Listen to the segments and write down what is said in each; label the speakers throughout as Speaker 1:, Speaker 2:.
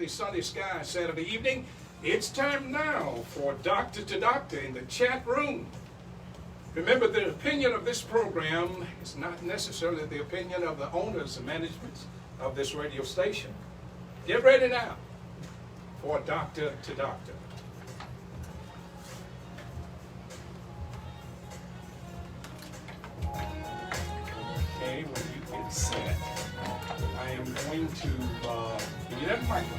Speaker 1: Sunny Sky Saturday evening. It's time now for Doctor to Doctor in the chat room. Remember, the opinion of this program is not necessarily the opinion of the owners and management of this radio station. Get ready now for Doctor to Doctor. Okay, when you get set, I am going to give you that microphone.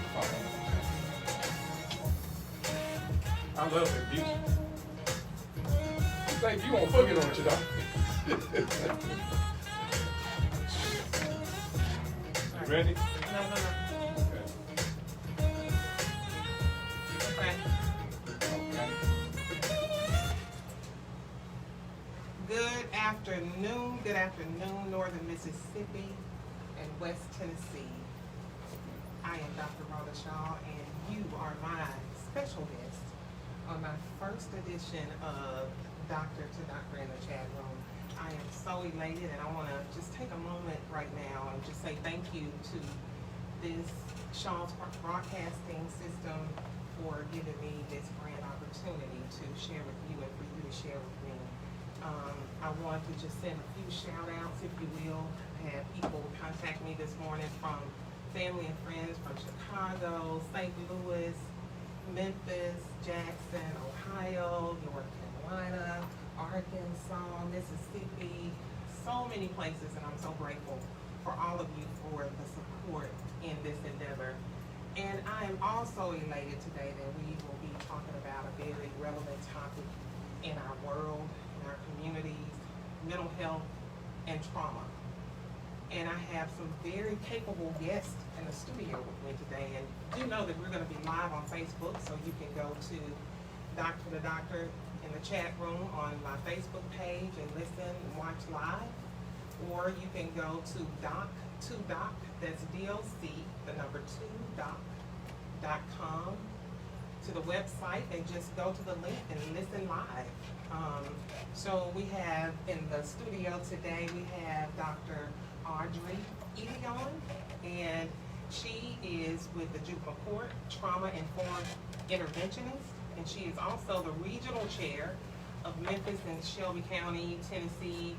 Speaker 1: I love that music. You think you won't boogie, don't you, Doc? You ready?
Speaker 2: No.
Speaker 1: Okay.
Speaker 2: Okay. Good afternoon, Northern Mississippi and West Tennessee. I am Dr. Rhoda Shaw, and you are my special guest on my first edition of Doctor to Doctor in the chat room. I am so elated, and I want to just take a moment right now and just say thank you to this Shaw's Broadcasting System for giving me this grand opportunity to share with you and for you to share with me. I want to just send a few shout outs, if you will. I had people contact me this morning from family and friends from Chicago, St. Louis, Memphis, Jackson, Ohio, North Carolina, Arkansas, Mississippi, so many places, and I'm so grateful for all of you for the support in this endeavor. And I am also elated today that we will be talking about a very relevant topic in our world, in our communities, mental health and trauma. And I have some very capable guests in the studio with me today. And do know that we're going to be live on Facebook, so you can go to Doctor to Doctor in the chat room on my Facebook page and listen and watch live. Or you can go to doc2doc, that's DOC, the number 2doc.com, to the website, and just go to the link and listen live. So we have in the studio today, we have Dr. Audrey Elion, and she is with the Juvenile Court Trauma-Informed Interventionist, and she is also the regional chair of Memphis and Shelby County, Tennessee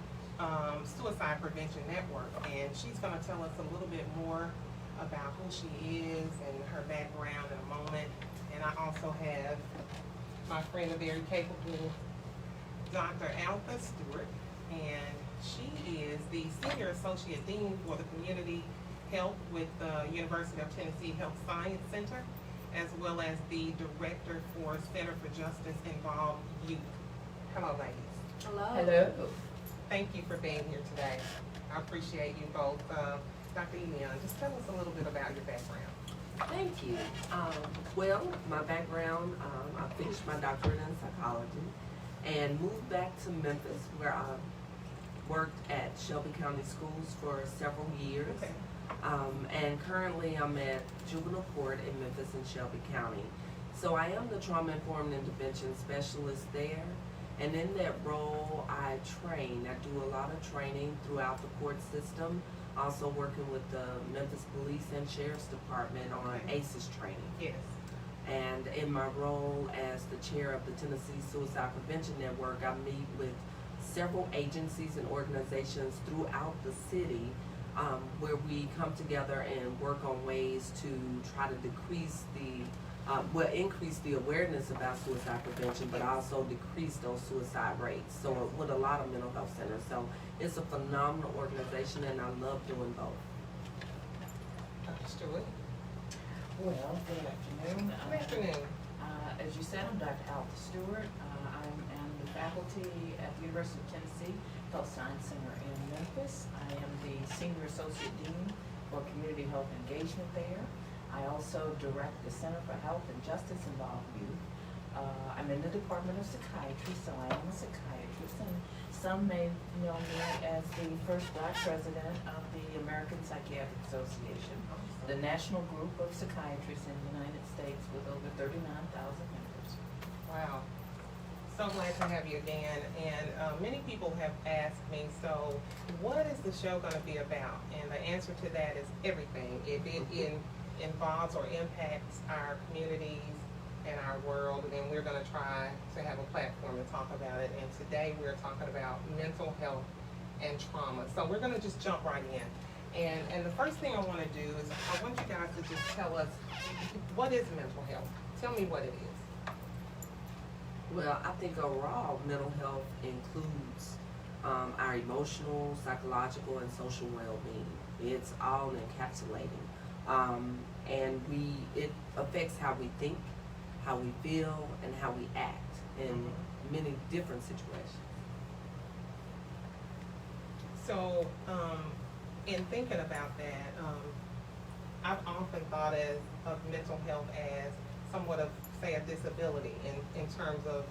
Speaker 2: Suicide Prevention Network. And she's going to tell us a little bit more about who she is and her background in a moment. And I also have my friend, a very capable Dr. Alpha Stewart, and she is the Senior Associate Dean for the Community Health with the University of Tennessee Health Science Center, as well as the Director for Center for Justice Involved Youth. Hello, ladies.
Speaker 3: Hello.
Speaker 4: Hello.
Speaker 2: Thank you for being here today. I appreciate you both. Dr. Elion, just tell us a little bit about your background.
Speaker 4: Thank you. Well, my background, I finished my doctorate in psychology and moved back to Memphis, where I worked at Shelby County Schools for several years.
Speaker 2: Okay.
Speaker 4: And currently I'm at Juvenile Court in Memphis and Shelby County. So I am the trauma-informed intervention specialist there. And in that role, I train. I do a lot of training throughout the court system, also working with the Memphis Police and Sheriff's Department on ACEs training.
Speaker 2: Yes.
Speaker 4: And in my role as the chair of the Tennessee Suicide Prevention Network, I meet with several agencies and organizations throughout the city where we come together and work on ways to try to decrease increase the awareness about suicide prevention, but also decrease those suicide rates. So with a lot of mental health centers. So it's a phenomenal organization, and I love doing both.
Speaker 2: Dr. Stewart.
Speaker 3: Well, good afternoon.
Speaker 2: Good afternoon.
Speaker 3: As you said, I'm Dr. Alpha Stewart. I am the faculty at the University of Tennessee Health Science Center in Memphis. I am the Senior Associate Dean for Community Health Engagement there. I also direct the Center for Health and Justice Involved Youth. I'm in the Department of Psychiatry, so I am a psychiatrist, and some may know me as the first Black president of the American Psychiatric Association, the national group of psychiatrists in the United States with over 39,000 members.
Speaker 2: Wow. So glad to have you again. And many people have asked me, so what is the show going to be about? And the answer to that is everything. It involves or impacts our communities and our world, and we're gonna try to have a platform to talk about it. And today we're talking about mental health and trauma. So we're gonna just jump right in. And the first thing I wanna do is I want you guys to just tell us, what is mental health? Tell me what it is.
Speaker 4: Well, I think overall, mental health includes our emotional, psychological, and social well-being. It's all encapsulating. And it affects how we think, how we feel, and how we act in many different situations.
Speaker 2: So, in thinking about that, I've often thought of mental health as somewhat of, say, a disability in terms of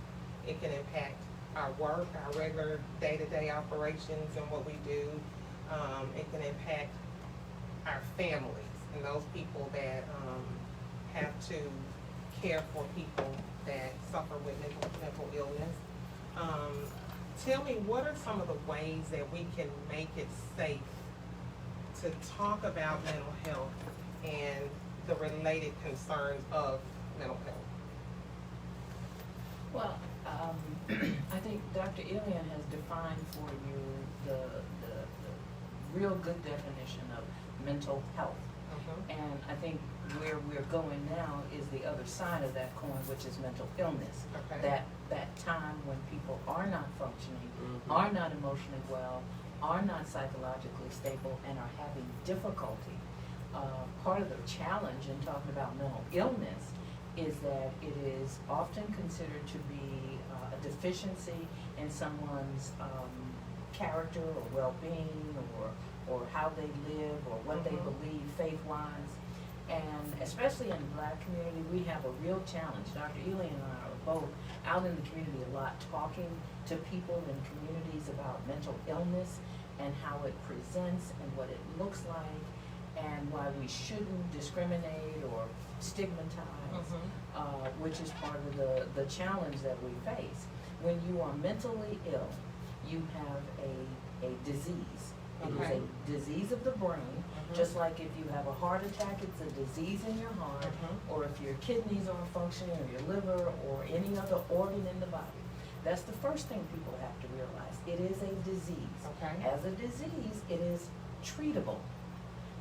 Speaker 2: it can impact our work, our regular day-to-day operations and what we do. It can impact our families and those people that have to care for people that suffer with mental illness. Tell me, what are some of the ways that we can make it safe to talk about mental health and the related concerns of mental health?
Speaker 3: Well, I think Dr. Ilian has defined for you the real good definition of mental health. And I think where we're going now is the other side of that coin, which is mental illness.
Speaker 2: Okay.
Speaker 3: That time when people are not functioning, are not emotionally well, are not psychologically stable, and are having difficulty. Part of the challenge in talking about mental illness is that it is often considered to be a deficiency in someone's character or well-being or how they live or what they believe faith-wise. And especially in the Black community, we have a real challenge. Dr. Ely and I are both out in the community a lot, talking to people in communities about mental illness and how it presents and what it looks like and why we shouldn't discriminate or stigmatize, which is part of the challenge that we face. When you are mentally ill, you have a disease. It is a disease of the brain, just like if you have a heart attack, it's a disease in your heart, or if your kidneys aren't functioning, or your liver, or any other organ in the body. That's the first thing people have to realize. It is a disease. As a disease, it is treatable.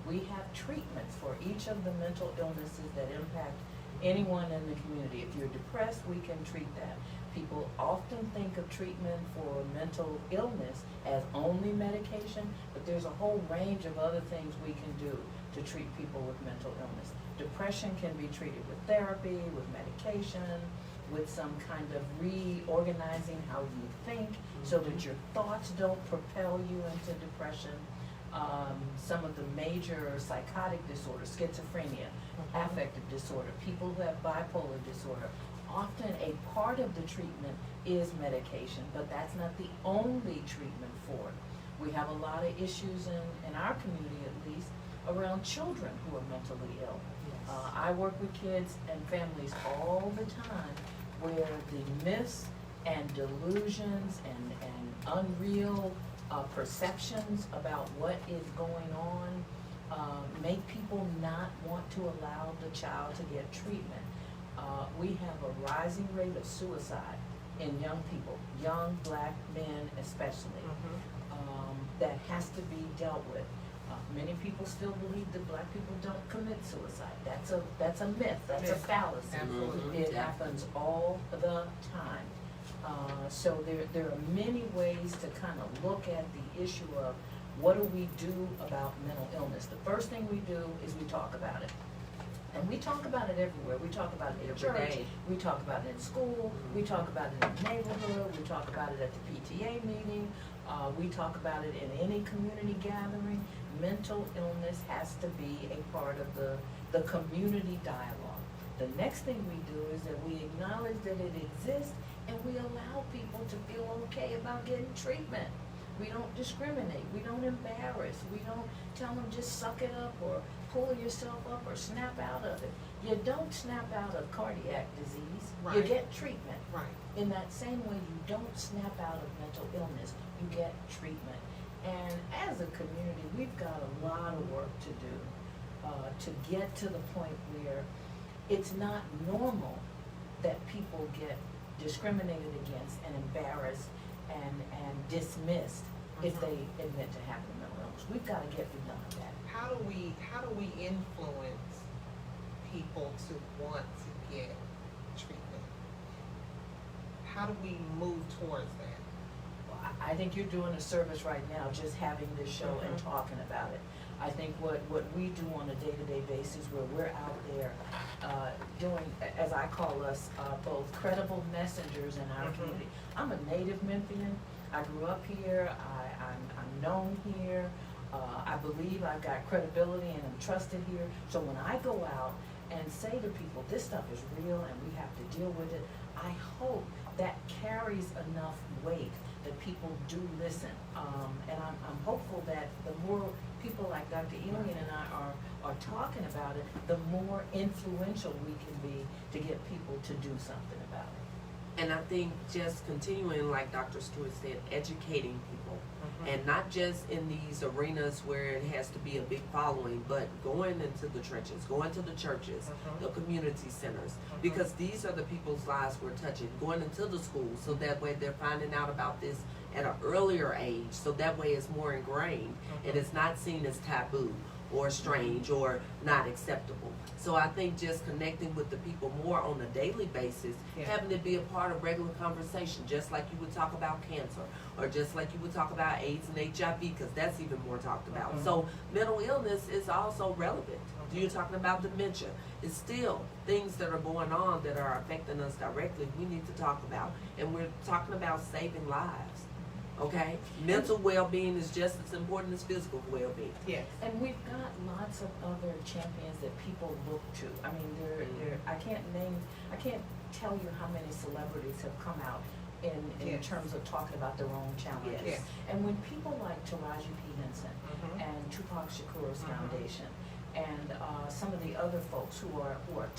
Speaker 3: We have treatments for each of the mental illnesses that impact anyone in the community. If you're depressed, we can treat that. People often think of treatment for mental illness as only medication, but there's a whole range of other things we can do to treat people with mental illness. Depression can be treated with therapy, with medication, with some kind of reorganizing how you think so that your thoughts don't propel you into depression. Some of the major psychotic disorders, schizophrenia, affective disorder, people who have bipolar disorder, often a part of the treatment is medication, but that's not the only treatment for it. We have a lot of issues in our community, at least, around children who are mentally ill. I work with kids and families all the time where the myths and delusions and unreal perceptions about what is going on make people not want to allow the child to get treatment. We have a rising rate of suicide in young people, young Black men especially, that has to be dealt with. Many people still believe that Black people don't commit suicide. That's a myth, that's a fallacy.
Speaker 2: Absolutely.
Speaker 3: It happens all the time. So there are many ways to kind of look at the issue of what do we do about mental illness. The first thing we do is we talk about it. And we talk about it everywhere. We talk about it in church, we talk about it in school, we talk about it in the neighborhood, we talk about it at the PTA meeting, we talk about it in any community gathering. Mental illness has to be a part of the community dialogue. The next thing we do is that we acknowledge that it exists and we allow people to feel okay about getting treatment. We don't discriminate, we don't embarrass, we don't tell them just suck it up or pull yourself up or snap out of it. You don't snap out of cardiac disease, you get treatment. In that same way, you don't snap out of mental illness, you get treatment. And as a community, we've got a lot of work to do. to get to the point where it's not normal that people get discriminated against and embarrassed and dismissed if
Speaker 2: Mhm.
Speaker 3: they admit to having a mental illness. We've got to get beyond that.
Speaker 2: How do we influence people to want to get treatment? How do we move towards that?
Speaker 3: Well, I think you're doing a service right now, just having this show and
Speaker 2: Mhm.
Speaker 3: talking about it. I think what we do on a day-to-day basis, where we're out there doing, as I call us, both credible messengers in our
Speaker 2: Mhm.
Speaker 3: community. I'm a native Memphian. I grew up here. I'm known here. I believe I've got credibility and I'm trusted here. So when I go out and say to people, this stuff is real and we have to deal with it, I hope that carries enough weight that people do listen. And I'm hopeful that the more people like Dr. Elian and I are talking about it, the more influential we can be to get people to do something about it.
Speaker 4: And I think just continuing, like Dr. Stewart said, educating people.
Speaker 2: Mhm.
Speaker 4: And not just in these arenas where it has to be a big following, but going into the trenches, going to the churches,
Speaker 2: Mhm.
Speaker 4: the community centers,
Speaker 2: Mhm.
Speaker 4: because these are the people's lives we're touching. Going into the schools, so that way they're finding out about this at an earlier age, so that way it's more ingrained and
Speaker 2: Mhm.
Speaker 4: it's not seen as taboo or strange or not acceptable. So I think just connecting with the people more on a daily basis,
Speaker 2: Yeah.
Speaker 4: having it be a part of regular conversation, just like you would talk about cancer, or just like you would talk about AIDS and HIV, because that's even more talked about.
Speaker 2: Mhm.
Speaker 4: So mental illness is also relevant. You're talking about dementia. It's still things that are going on that are affecting us directly we need to talk about. And we're talking about saving lives. Okay? Mental well-being is just as important as physical well-being.
Speaker 2: Yes.
Speaker 3: And we've got lots of other champions that people look to. I mean, I can't tell you how many celebrities have come out in
Speaker 2: Yes.
Speaker 3: terms of talking about their own challenges.
Speaker 2: Yes.
Speaker 3: And when people like Taraji P. Henson
Speaker 2: Mhm.
Speaker 3: and Tupac Shakur's
Speaker 2: Mhm.
Speaker 3: foundation and some of the other folks who are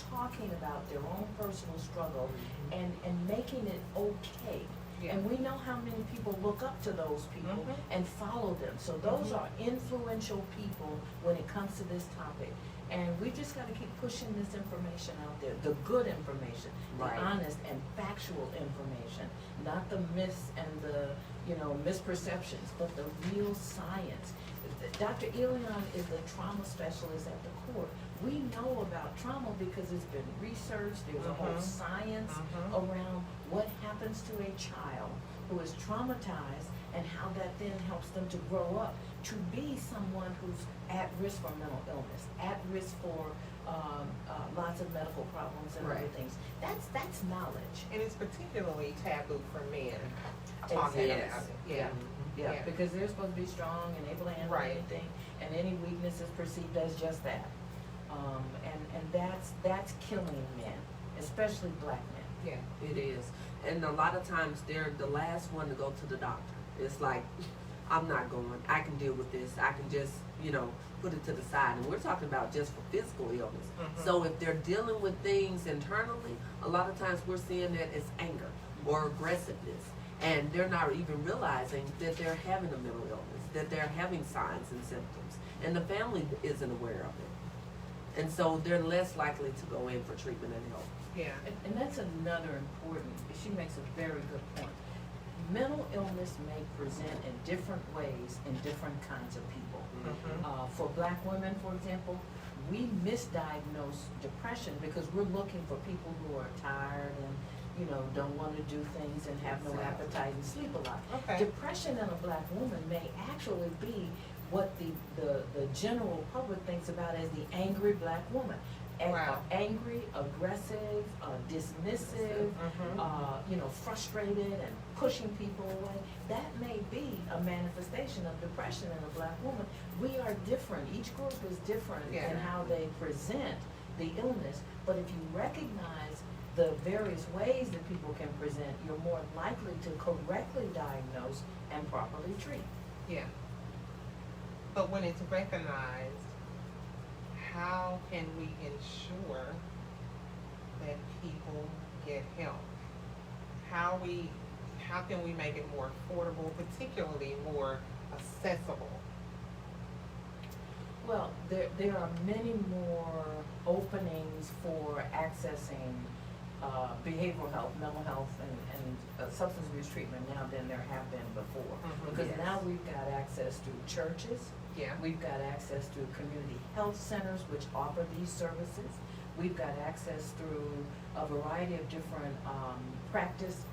Speaker 3: talking about their own personal struggle and making it okay.
Speaker 2: Yeah.
Speaker 3: And we know how many people look up to those people
Speaker 2: Mhm.
Speaker 3: and follow them. So those
Speaker 2: Mhm.
Speaker 3: are influential people when it comes to this topic. And we just got to keep pushing this information out there, the good information,
Speaker 4: Right.
Speaker 3: the honest and factual information, not the myths and the misperceptions, but the real science. Dr. Elian is the trauma specialist at the court. We know about trauma because it's been researched. There's a whole
Speaker 2: Mhm.
Speaker 3: science
Speaker 2: Mhm.
Speaker 3: around what happens to a child who is traumatized and how that then helps them to grow up to be someone who's at risk for mental illness, at risk for lots of medical problems and other
Speaker 2: Right.
Speaker 3: things. That's knowledge.
Speaker 2: And it's particularly taboo for men talking
Speaker 3: Exactly.
Speaker 2: about it. Yeah.
Speaker 3: Yeah,
Speaker 2: Yeah.
Speaker 3: because they're supposed to be strong and able to handle
Speaker 2: Right.
Speaker 3: anything, and any weakness is perceived as just that. And that's killing men, especially black men.
Speaker 2: Yeah.
Speaker 4: It is. And a lot of times they're the last one to go to the doctor. It's like, I'm not going. I can deal with this. I can just, put it to the side. And we're talking about just for physical illness.
Speaker 2: Mhm.
Speaker 4: So if they're dealing with things internally, a lot of times we're seeing that as anger or aggressiveness. And they're not even realizing that they're having a mental illness, that they're having signs and symptoms. And the family isn't aware of it. And so they're less likely to go in for treatment and help.
Speaker 2: Yeah.
Speaker 3: And that's another important, she makes a very good point. Mental illness may present in different ways in different kinds of people.
Speaker 2: Mhm.
Speaker 3: For black women, for example, we misdiagnose depression because we're looking for people who are tired and, don't want to do things and have no
Speaker 4: Exactly.
Speaker 3: appetite and sleep a lot.
Speaker 2: Okay.
Speaker 3: Depression in a black woman may actually be what the general public thinks about as the angry black woman.
Speaker 2: Wow.
Speaker 3: Angry, aggressive, dismissive,
Speaker 2: Mhm.
Speaker 3: frustrated and pushing people away. That may be a manifestation of depression in a black woman. We are different. Each group is different
Speaker 2: Yeah.
Speaker 3: in how they present the illness. But if you recognize the various ways that people can present, you're more likely to correctly diagnose and properly treat.
Speaker 2: Yeah. But when it's recognized, how can we ensure that people get help? How can we make it more affordable, particularly more accessible?
Speaker 3: Well, there are many more openings for accessing behavioral health, mental health, and substance abuse treatment now than there have been before.
Speaker 2: Mhm.
Speaker 3: Because
Speaker 4: Yes.
Speaker 3: now we've got access to churches,
Speaker 2: Yeah.
Speaker 3: we've got access to community health centers which offer these services. We've got access through a variety of different practice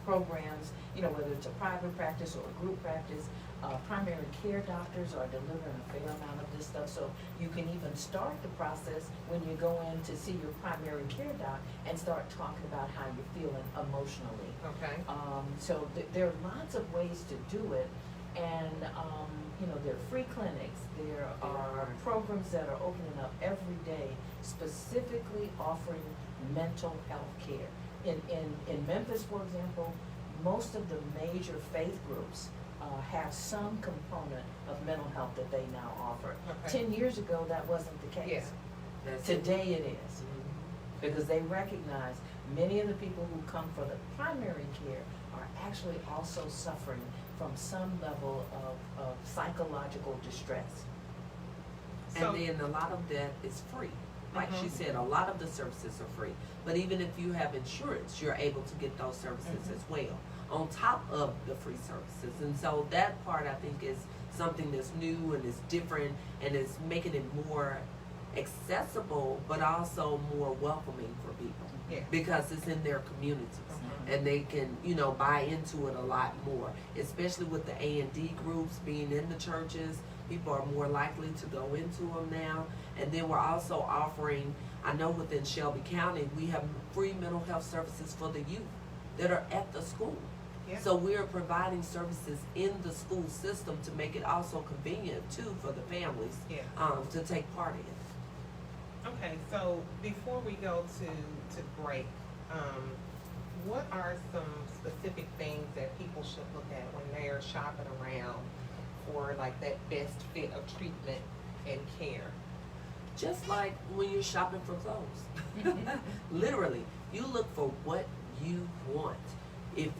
Speaker 3: programs, you know, whether it's a private practice or a group practice. Primary care doctors are delivering a fair amount of this stuff, so you can even start the process when you go in to see your primary care doc and start talking about how you're feeling emotionally.
Speaker 2: Okay.
Speaker 3: So there are lots of ways to do it, and you know, there are free clinics, there are programs that are opening up every day specifically offering mental health care. In Memphis, for example, most of the major faith groups have some component of mental health that they now offer.
Speaker 2: Okay.
Speaker 3: 10 years ago, that wasn't the case.
Speaker 2: Yeah.
Speaker 4: That's it.
Speaker 3: Today it is,
Speaker 4: Mhm.
Speaker 3: because they recognize many of the people who come for the primary care are actually also suffering from some level of psychological distress.
Speaker 2: So-
Speaker 4: And then a lot of that is free. Like she
Speaker 2: Mhm.
Speaker 4: said, a lot of the services are free. But even if you have insurance, you're able to get those services
Speaker 2: Mhm.
Speaker 4: as well, on top of the free services. And so that part, I think, is something that's new and is different and is making it more accessible, but also more welcoming for people.
Speaker 2: Yeah.
Speaker 4: Because it's in their communities.
Speaker 2: Mhm.
Speaker 4: And they can, you know, buy into it a lot more, especially with the A&D groups being in the churches. People are more likely to go into them now. And then we're also offering, I know within Shelby County, we have free mental health services for the youth that are at the school.
Speaker 2: Yeah.
Speaker 4: So we're providing services in the school system to make it also convenient too for the families
Speaker 2: Yeah.
Speaker 4: to take part in.
Speaker 2: Okay, so before we go to break, what are some specific things that people should look at when they are shopping around for like that best fit of treatment and care?
Speaker 4: Just like when you're shopping for clothes. Literally, you look for what you want. If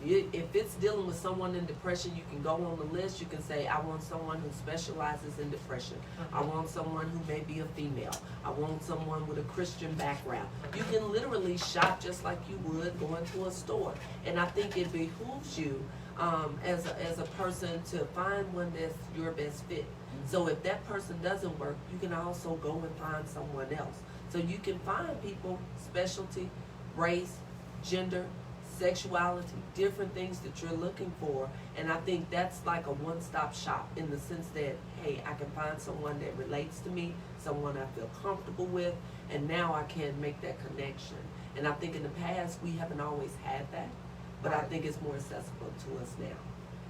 Speaker 4: it's dealing with someone in depression, you can go on the list. You can say, I want someone who specializes in depression. I want someone who may be a female. I want someone with a Christian background. You can literally shop just like you would going to a store. And I think it behooves you as a person to find one that's your best fit. So if that person doesn't work, you can also go and find someone else. So you can find people, specialty, race, gender, sexuality, different things that you're looking for. And I think that's like a one-stop shop in the sense that, hey, I can find someone that relates to me, someone I feel comfortable with, and now I can make that connection. And I think in the past, we haven't always had that, but I think it's more accessible to us now.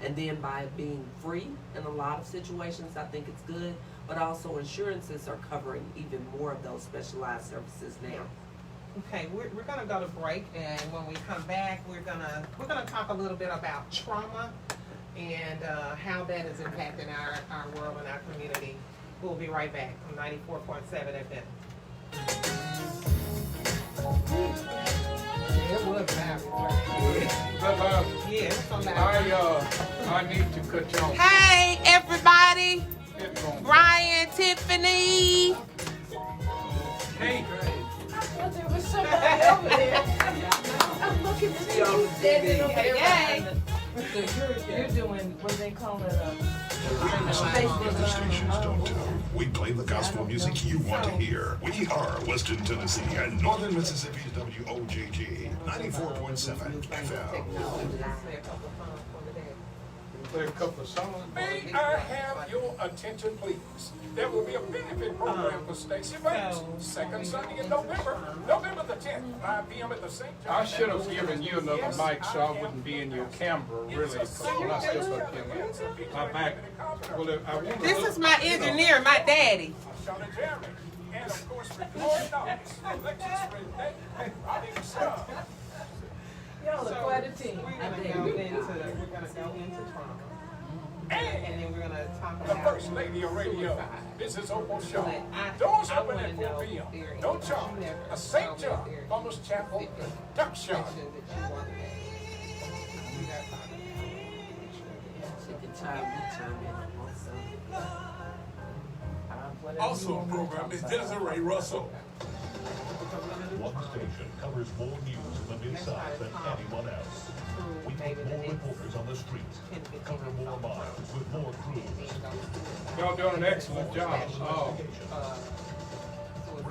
Speaker 4: And then by it being free in a lot of situations, I think it's good, but also insurances are covering even more of those specialized services now.
Speaker 2: Okay, we're gonna go to break, and when we come back, we're gonna talk a little bit about trauma and how that is impacting our world and our community. We'll be right back on 94.7 FM. It was loud.
Speaker 1: But,
Speaker 2: Yeah, it's so loud.
Speaker 1: I need to cut you off.
Speaker 2: Hey, everybody!
Speaker 1: Headphones.
Speaker 2: Brian, Tiffany.
Speaker 1: Hey,
Speaker 3: Well, there was somebody over there. I'm looking to see who's standing over there.
Speaker 2: Hey,
Speaker 3: behind the- So you're doing, what do they call it,
Speaker 5: Other stations don't know. We play the gospel music you want to hear. We are Western Tennessee and Northern Mississippi's WOJG 94.7 FM.
Speaker 1: play a couple of songs. May I have your attention, please? There will be a benefit program for Stacy Banks, second Sunday in November, November the 10th, 5 p.m. at the St. John. I should have given you another mic so I wouldn't be in your camera, really, because when I step up here, my back. Well, I wonder.
Speaker 2: this is my engineer, my daddy.
Speaker 1: Shauna Jeremy, and of course, recording artists, Alexis Renee, and Robbie Michelle.
Speaker 3: Y'all are quite a team.
Speaker 2: We're gonna go into trauma. And then we're gonna talk
Speaker 1: The
Speaker 2: about
Speaker 1: First Lady of Radio,
Speaker 2: suicide.
Speaker 1: Mrs. Opal Shaw.
Speaker 2: But I-
Speaker 1: Doors
Speaker 2: I
Speaker 1: open
Speaker 2: wanna
Speaker 1: at
Speaker 2: know
Speaker 1: 4 p.m.
Speaker 2: if there
Speaker 1: No
Speaker 2: is-
Speaker 1: charge.
Speaker 2: you never
Speaker 1: A St.
Speaker 2: told me
Speaker 1: John,
Speaker 2: if there is
Speaker 1: Thomas Chapel,
Speaker 2: specific
Speaker 1: Duck Shop.
Speaker 2: section that you wanted to- you got time.
Speaker 4: She can chime in also.
Speaker 3: whatever you
Speaker 6: Also
Speaker 3: want
Speaker 6: on
Speaker 3: me to
Speaker 6: program
Speaker 3: talk
Speaker 6: is
Speaker 3: about.
Speaker 6: Desiree Russell.
Speaker 7: One station covers more news in the Mid-South than anyone else. We put more reporters on the streets, cover more miles with more crews.
Speaker 1: Y'all doing an excellent job.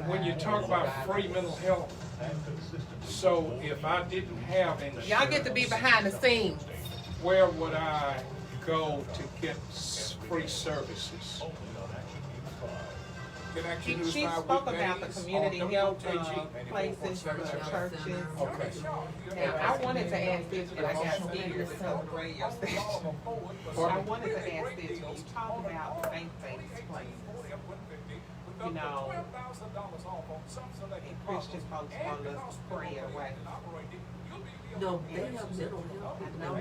Speaker 1: When you talk about free mental health,
Speaker 7: And consistently
Speaker 1: so if I didn't have insurance,
Speaker 2: Y'all get to be behind the scenes.
Speaker 1: where would I go to get free services?
Speaker 7: only on Action News 5.
Speaker 1: Get Action
Speaker 2: She
Speaker 1: News
Speaker 2: she
Speaker 1: 5
Speaker 2: spoke about the
Speaker 1: weekdays
Speaker 2: community
Speaker 1: on
Speaker 2: health
Speaker 1: WOJG.
Speaker 2: places, the
Speaker 4: Church
Speaker 2: churches.
Speaker 4: center.
Speaker 1: Okay.
Speaker 2: Now, I wanted to ask this, but I got scared with the radio station. I wanted to ask this, when you talk about faith-based places, you know, and Christian folks want us to pray away.
Speaker 4: No, they have mental health.
Speaker 2: I know,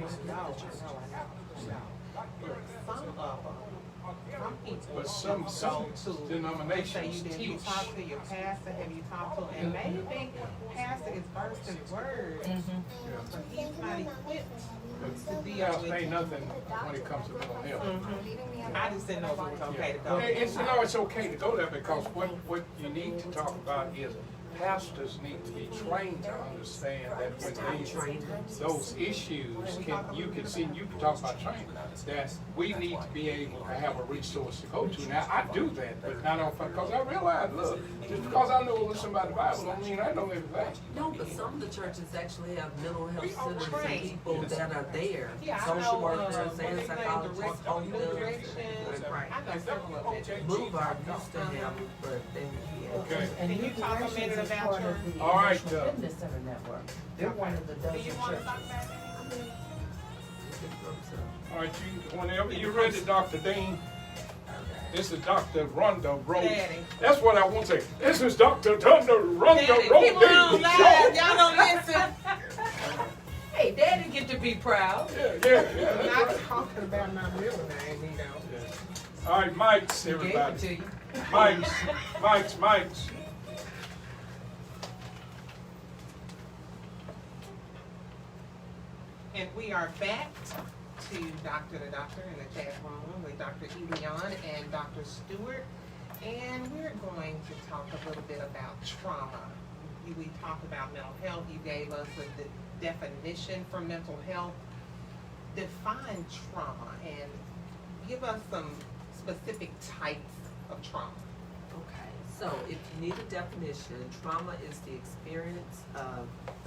Speaker 2: but some of them, some people
Speaker 1: But some
Speaker 2: go to,
Speaker 1: denominations
Speaker 2: say you did, you
Speaker 1: teach.
Speaker 2: talk to your pastor, have you talked to him? And maybe pastor is versed in the word, but he's not equipped to deal
Speaker 1: Pastor ain't
Speaker 2: with.
Speaker 1: nothing when it comes to mental health.
Speaker 2: I just didn't know if it was okay to go.
Speaker 1: It's okay to go there because what you need to talk about is pastors need to be trained to understand that when those issues you can talk about training, that we need to be able to have a resource to go to. Now, I do that, but not on, because I realize, look, just because I know a little about the Bible don't mean I know everything.
Speaker 4: No, but some of the churches actually have mental health centers and
Speaker 2: trained.
Speaker 4: people that are there,
Speaker 2: Yeah, I
Speaker 4: social
Speaker 2: know,
Speaker 4: workers and
Speaker 2: what's his name,
Speaker 4: psychologists, home
Speaker 2: New
Speaker 4: builders.
Speaker 2: Directions.
Speaker 4: Right.
Speaker 2: I know several of them.
Speaker 4: Boulevard used to have, but they,
Speaker 1: Okay.
Speaker 3: And
Speaker 2: Can you
Speaker 3: New
Speaker 2: talk a
Speaker 3: Directions
Speaker 2: minute
Speaker 3: is
Speaker 2: about
Speaker 3: part
Speaker 2: your-
Speaker 3: of the
Speaker 1: All right,
Speaker 3: National Fitness Center Network. They're one of the
Speaker 2: Do
Speaker 3: dozen
Speaker 2: you want to
Speaker 3: churches.
Speaker 2: talk about that?
Speaker 1: All right, whenever you're ready, Dr. Dean. This is Dr. Rhonda Rhodes.
Speaker 2: Daddy.
Speaker 1: That's what I want to say. This is Dr. Rhonda
Speaker 2: Daddy,
Speaker 1: Rhodes.
Speaker 2: people don't laugh. Y'all don't listen.
Speaker 3: Hey, Daddy get to be proud.
Speaker 1: Yeah.
Speaker 2: I'm
Speaker 1: That's
Speaker 2: not
Speaker 1: right.
Speaker 2: talking about my middle name, you know.
Speaker 1: All right, mics,
Speaker 3: He gave it
Speaker 1: everybody.
Speaker 3: to you.
Speaker 1: Mics.
Speaker 2: And we are back to Doctor to Doctor in the chat room with Dr. Elion and Dr. Stewart. And we're going to talk a little bit about trauma. We talked about mental health. You gave us a definition for mental health. Define trauma and give us some specific types of trauma.
Speaker 4: Okay, so if you need a definition, trauma is the experience of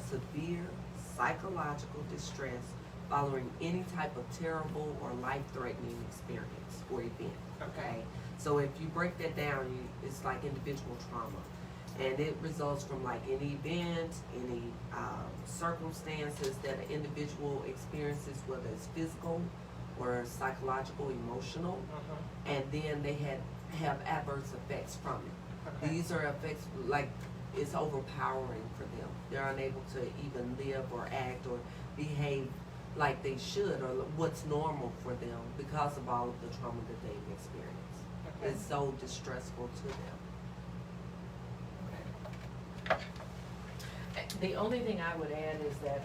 Speaker 4: severe psychological distress following any type of terrible or life-threatening experience or event. Okay, so if you break that down, it's like individual trauma, and it results from like any event, any circumstances that an individual experiences, whether it's physical or psychological, emotional, and then they have adverse effects from it.
Speaker 2: Okay.
Speaker 4: These are effects like it's overpowering for them. They're unable to even live or act or behave like they should or what's normal for them because of all of the trauma that they've experienced.
Speaker 2: Okay.
Speaker 4: It's so distressful to them.
Speaker 3: The only thing I would add is that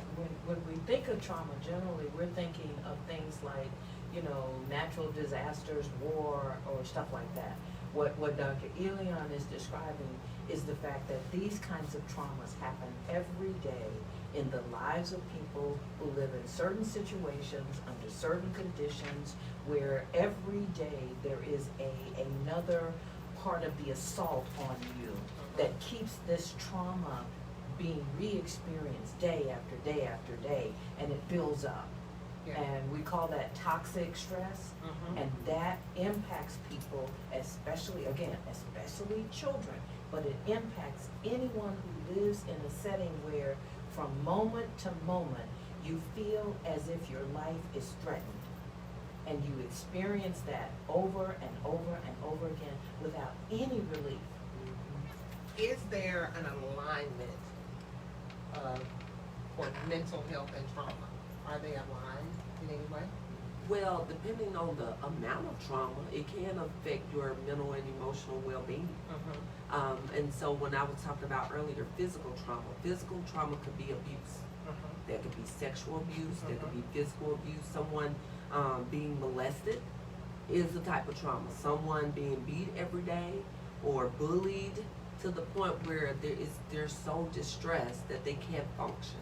Speaker 3: when we think of trauma, generally, we're thinking of things like, you know, natural disasters, war, or stuff like that. What Dr. Elion is describing is the fact that these kinds of traumas happen every day in the lives of people who live in certain situations, under certain conditions, where every day there is another part of the assault on you that keeps this trauma being re-experienced day after day after day, and it builds up.
Speaker 2: Yeah.
Speaker 3: And we call that toxic stress, and that impacts people, especially children, but it impacts anyone who lives in a setting where from moment to moment you feel as if your life is threatened, and you experience that over and over and over again without any relief.
Speaker 2: Is there an alignment for mental health and trauma? Are they aligned in any way?
Speaker 4: Well, depending on the amount of trauma, it can affect your mental and emotional well-being. And so when I was talking about earlier physical trauma could be abuse. There could be sexual abuse, there could be physical abuse, someone being molested, is the type of trauma. Someone being beat every day or bullied to the point where they're so distressed that they can't function,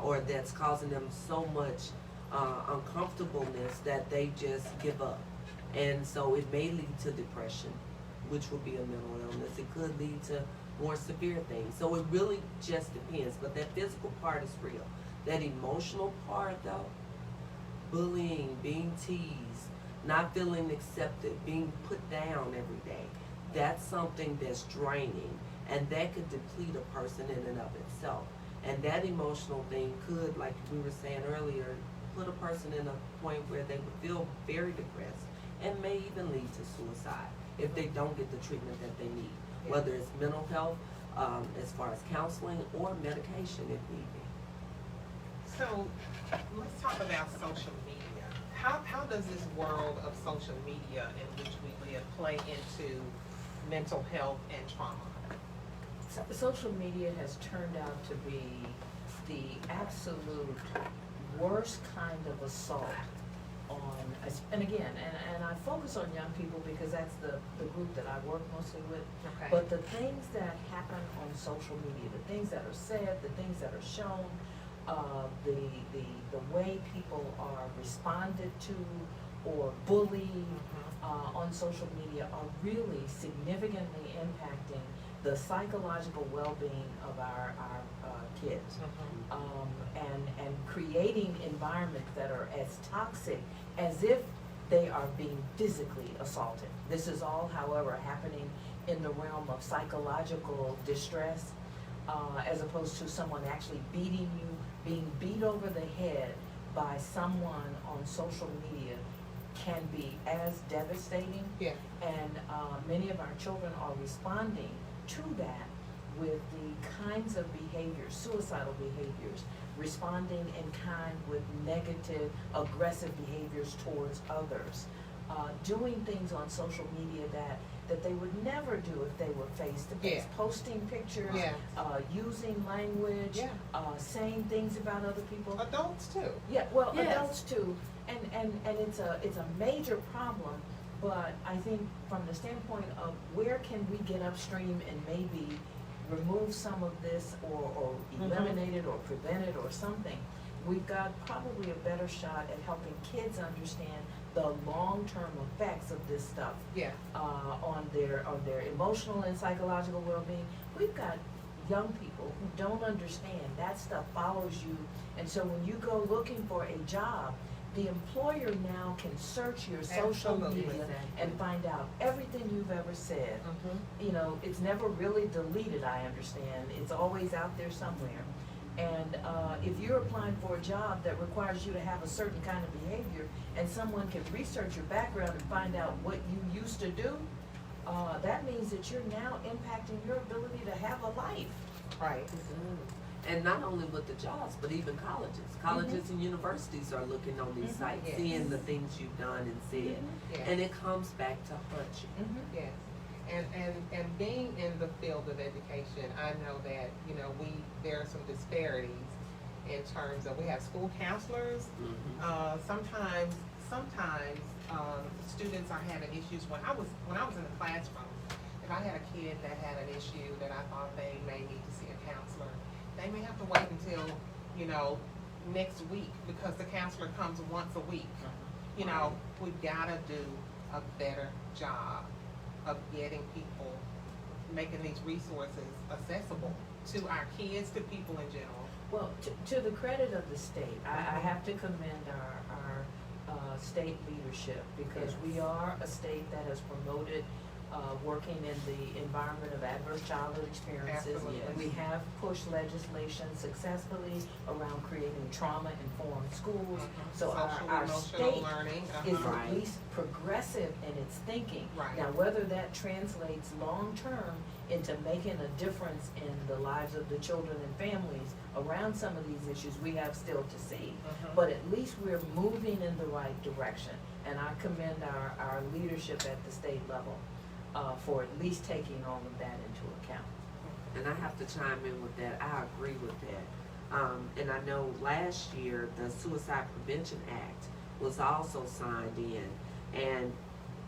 Speaker 4: or that's causing them so much uncomfortableness that they just give up. And so it may lead to depression, which will be a mental illness. It could lead to more severe things. So it really just depends. But that physical part is real. That emotional part, though, bullying, being teased, not feeling accepted, being put down every day, that's something that's draining, and that could deplete a person in and of itself. And that emotional thing could, like we were saying earlier, put a person in a point where they would feel very depressed and may even lead to suicide if they don't get the treatment that they need, whether it's mental health, as far as counseling, or medication if need be.
Speaker 2: So let's talk about social media. How does this world of social media in which we live play into mental health and trauma?
Speaker 3: Social media has turned out to be the absolute worst kind of assault on, and again, and I focus on young people because that's the group that I work mostly with.
Speaker 2: Okay.
Speaker 3: But the things that happen on social media, the things that are said, the things that are shown, the way people are responded to or bullied on social media are really significantly impacting the psychological well-being of our kids, and creating environments that are as toxic as if they are being physically assaulted. This is all, however, happening in the realm of psychological distress, as opposed to someone actually beating you, being beat over the head by someone on social media can be as devastating.
Speaker 2: Yeah.
Speaker 3: And many of our children are responding to that with the kinds of behaviors, suicidal behaviors, responding in kind with negative, aggressive behaviors towards others, doing things on social media that they would never do if they were face to face, posting pictures, using language, saying things about other people.
Speaker 2: Adults too.
Speaker 3: Yeah, well, adults too, and it's a major problem. But I think from the standpoint of where can we get upstream and maybe remove some of this or eliminate it or prevent it or something, we've got probably a better shot at helping kids understand the long-term effects of this stuff on their emotional and psychological well-being. We've got young people who don't understand that stuff follows you, and so when you go looking for a job, the employer now can search your social media and find out everything you've ever said. You know, it's never really deleted, I understand. It's always out there somewhere. And if you're applying for a job that requires you to have a certain kind of behavior, and someone can research your background and find out what you used to do, that means that you're now impacting your ability to have a life.
Speaker 2: Right.
Speaker 4: And not only with the jobs, but even colleges. Colleges and universities are looking on these sites, seeing the things you've done and said. And it comes back to hurt you.
Speaker 2: Yes. And being in the field of education, I know that, you know, there are some disparities in terms of, we have school counselors. Sometimes students are having issues. When I was in the classroom, if I had a kid that had an issue that I thought they may need to see a counselor, they may have to wait until, you know, next week, because the counselor comes once a week. You know, we've gotta do a better job of getting people, making these resources accessible to our kids, to people in general.
Speaker 3: Well, to the credit of the state, I have to commend our state leadership, because we are a state that has promoted working in the environment of adverse childhood experiences.
Speaker 2: Absolutely.
Speaker 3: We have pushed legislation successfully around creating trauma-informed schools. So our state
Speaker 2: learning.
Speaker 3: is at least progressive in its thinking.
Speaker 2: Right.
Speaker 3: Now, whether that translates long-term into making a difference in the lives of the children and families around some of these issues, we have still to see. But at least we're moving in the right direction. And I commend our leadership at the state level for at least taking all of that into account.
Speaker 4: And I have to chime in with that. I agree with that. And I know last year the Suicide Prevention Act was also signed in. And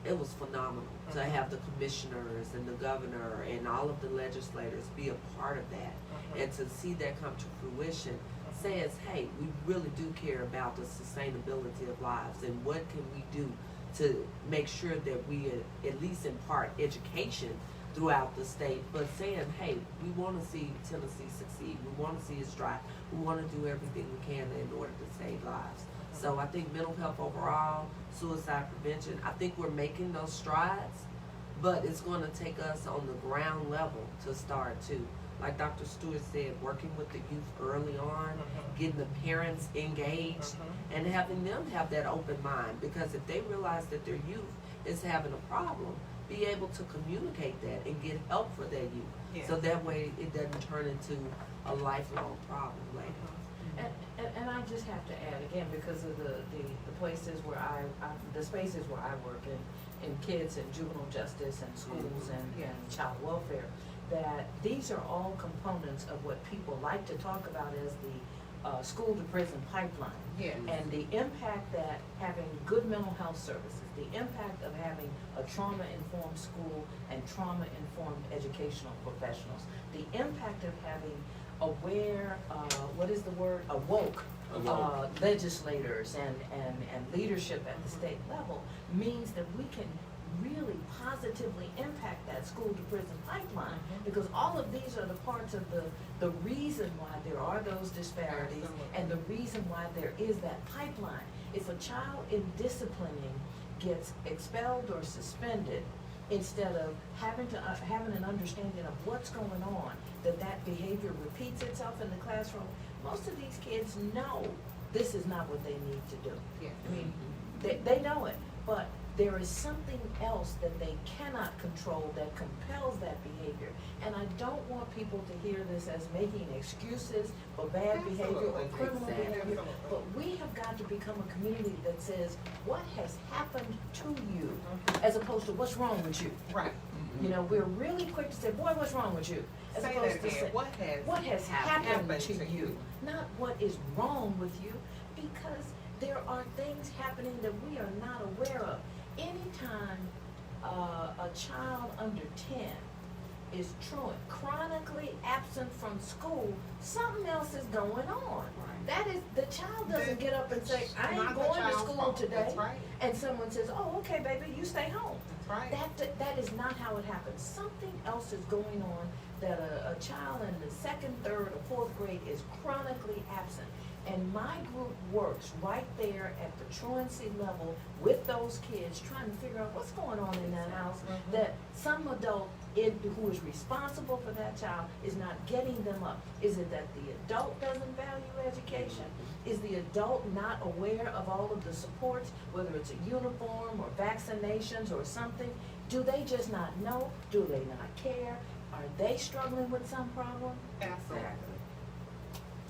Speaker 4: it was phenomenal to have the commissioners and the governor and all of the legislators be a part of that. And to see that come to fruition says, hey, we really do care about the sustainability of lives, and what can we do to make sure that we at least impart education throughout the state, but saying, hey, we want to see Tennessee succeed. We want to see it strive. We want to do everything we can in order to save lives. So I think mental health overall, suicide prevention, I think we're making those strides, but it's going to take us on the ground level to start too. Like Dr. Stewart said, working with the youth early on, getting the parents engaged, and having them have that open mind, because if they realize that their youth is having a problem, be able to communicate that and get help for their youth.
Speaker 2: Yes.
Speaker 4: So that way it doesn't turn into a lifelong problem later.
Speaker 3: And I just have to add again, because of the places where the spaces where I work in kids and juvenile justice and schools and child welfare, that these are all components of what people like to talk about as the school to prison pipeline.
Speaker 2: Yes.
Speaker 3: And the impact that having good mental health services, the impact of having a trauma-informed school and trauma-informed educational professionals, the impact of having aware, awoke legislators and leadership at the state level means that we can really positively impact that school to prison pipeline, because all of these are the parts of the reason why there are those disparities.
Speaker 2: Absolutely.
Speaker 3: And the reason why there is that pipeline. If a child in disciplining gets expelled or suspended, instead of having an understanding of what's going on, that behavior repeats itself in the classroom, most of these kids know this is not what they need to do.
Speaker 2: Yes.
Speaker 3: I mean, they know it, but there is something else that they cannot control that compels that behavior. And I don't want people to hear this as making excuses for bad behavior or
Speaker 2: Absolutely.
Speaker 3: criminal behavior.
Speaker 2: Absolutely.
Speaker 3: But we have got to become a community that says, what has happened to you, as opposed to what's wrong with you.
Speaker 2: Right.
Speaker 3: You know, we're really quick to say, boy, what's wrong with you? As
Speaker 2: Say
Speaker 3: opposed
Speaker 2: that
Speaker 3: to
Speaker 2: again.
Speaker 3: say, what has happened to you? Not what is wrong with you, because there are things happening that we are not aware of. Anytime a child under 10 is chronically absent from school, something else is going on. That is, the child doesn't get up and say, I ain't
Speaker 2: Not the
Speaker 3: going to
Speaker 2: child's
Speaker 3: school
Speaker 2: fault.
Speaker 3: today.
Speaker 2: That's right.
Speaker 3: And someone says, oh, okay, baby, you stay home.
Speaker 2: That's right.
Speaker 3: That is not how it happens. Something else is going on, that a child in the second, third, or fourth grade is chronically absent. And my group works right there at the truancy level with those kids, trying to figure out what's going on in that house, that some adult who is responsible for that child is not getting them up. Is it that the adult doesn't value education? Is the adult not aware of all of the supports, whether it's a uniform or vaccinations or something? Do they just not know? Do they not care? Are they struggling with some problem?
Speaker 2: Absolutely.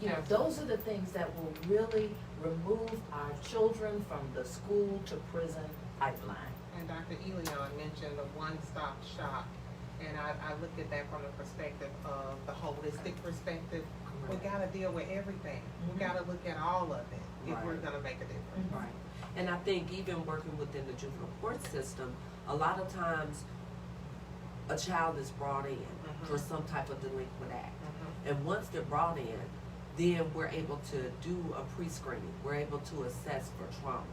Speaker 3: You know, those are the things that will really remove our children from the school to prison pipeline.
Speaker 2: And Dr. Elion mentioned the one-stop shop, and I look at that from the perspective of the holistic perspective. We gotta deal with everything. We gotta look at all of it if we're gonna make a difference.
Speaker 4: Right. And I think even working within the juvenile court system, a lot of times a child is brought in for some type of delinquent act. And once they're brought in, then we're able to do a pre-screening. We're able to assess for trauma,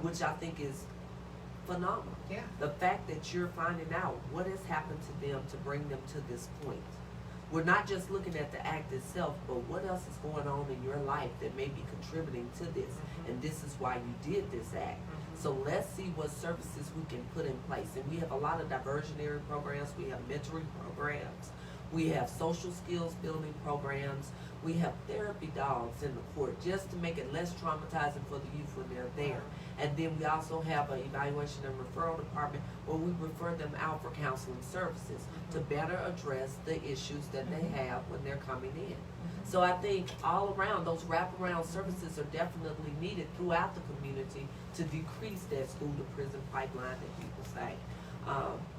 Speaker 4: which I think is phenomenal.
Speaker 2: Yeah.
Speaker 4: The fact that you're finding out what has happened to them to bring them to this point. We're not just looking at the act itself, but what else is going on in your life that may be contributing to this, and this is why you did this act. So let's see what services we can put in place. And we have a lot of diversionary programs, we have mentoring programs, we have social skills building programs, we have therapy dogs in the court just to make it less traumatizing for the youth when they're there. And then we also have an evaluation and referral department where we refer them out for counseling services to better address the issues that they have when they're coming in. So I think all around, those wraparound services are definitely needed throughout the community to decrease that school to prison pipeline that people say.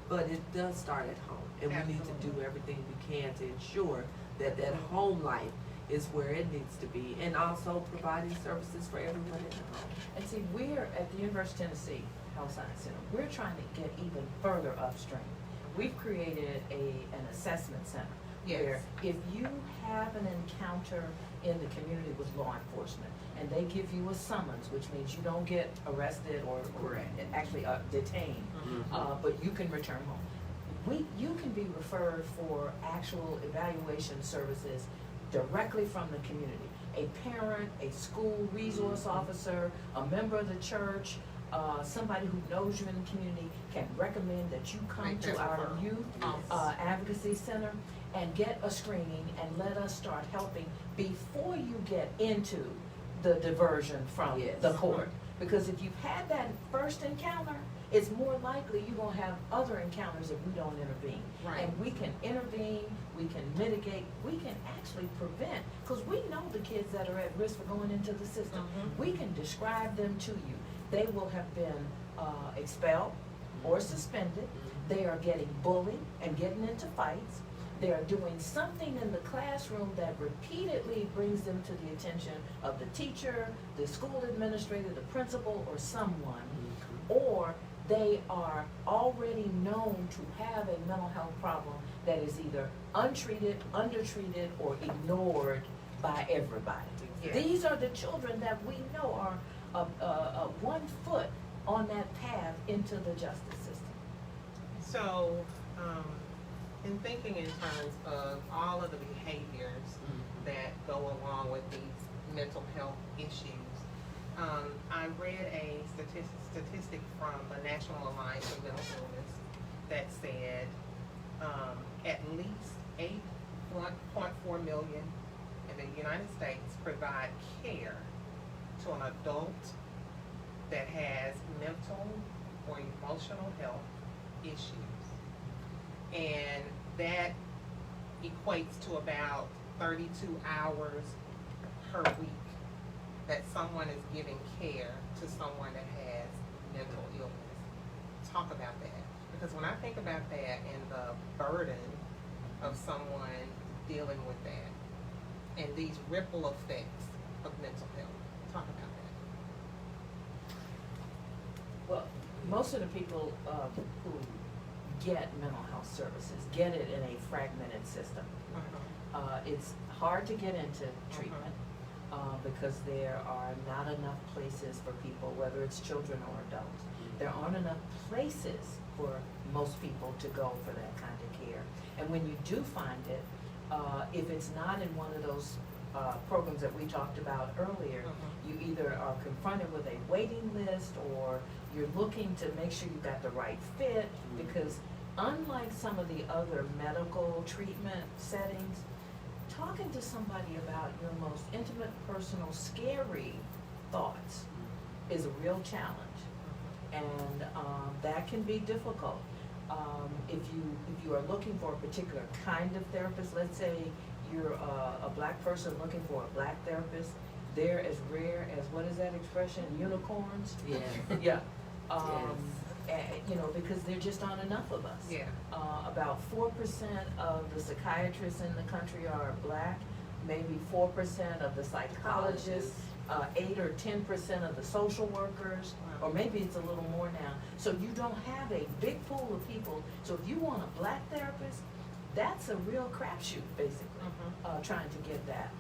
Speaker 4: But it does start at home, and we need to do everything we can to ensure that that home life is where it needs to be, and also providing services for everyone in the home.
Speaker 3: And see, we're at the University of Tennessee, Health Science Center, we're trying to get even further upstream. We've created an assessment center.
Speaker 2: Yes.
Speaker 3: Where if you have an encounter in the community with law enforcement and they give you a summons, which means you don't get arrested or actually detained, but you can return home. You can be referred for actual evaluation services directly from the community. A parent, a school resource officer, a member of the church, somebody who knows you in the community can recommend that you come
Speaker 2: Make
Speaker 3: to
Speaker 2: that
Speaker 3: our
Speaker 2: referral.
Speaker 3: youth advocacy center and get a screening and let us start helping before you get into the diversion from
Speaker 4: Yes.
Speaker 3: the court. Because if you've had that first encounter, it's more likely you're gonna have other encounters if we don't intervene.
Speaker 2: Right.
Speaker 3: And we can intervene, we can mitigate, we can actually prevent, because we know the kids that are at risk for going into the system. We can describe them to you. They will have been expelled or suspended. They are getting bullied and getting into fights. They are doing something in the classroom that repeatedly brings them to the attention of the teacher, the school administrator, the principal, or someone. Or they are already known to have a mental health problem that is either untreated, undertreated, or ignored by everybody.
Speaker 2: Yes.
Speaker 3: These are the children that we know are 1 foot on that path into the justice system.
Speaker 2: So, in thinking in terms of all of the behaviors that go along with these mental health issues, I read a statistic from the National Alliance of Mental Illness that said at least 8.4 million in the United States provide care to an adult that has mental or emotional health issues. And that equates to about 32 hours per week that someone is giving care to someone that has mental illness. Talk about that. Because when I think about that and the burden of someone dealing with that and these ripple effects of mental health, talk about that.
Speaker 3: Well, most of the people who get mental health services get it in a fragmented system. It's hard to get into treatment because there are not enough places for people, whether it's children or adults. There aren't enough places for most people to go for that kind of care. And when you do find it, if it's not in one of those programs that we talked about earlier, you either are confronted with a waiting list or you're looking to make sure you got the right fit, because unlike some of the other medical treatment settings, talking to somebody about your most intimate, personal, scary thoughts is a real challenge. And that can be difficult. If you are looking for a particular kind of therapist, let's say you're a black person looking for a black therapist, they're as rare as, what is that expression, unicorns?
Speaker 4: Yeah.
Speaker 3: Yeah. You know, because there just aren't enough of us.
Speaker 2: Yeah.
Speaker 3: About 4% of the psychiatrists in the country are black, maybe 4% of the psychologists, 8 or 10% of the social workers, or maybe it's a little more now. So you don't have a big pool of people. So if you want a black therapist, that's a real crapshoot, basically, trying to get that.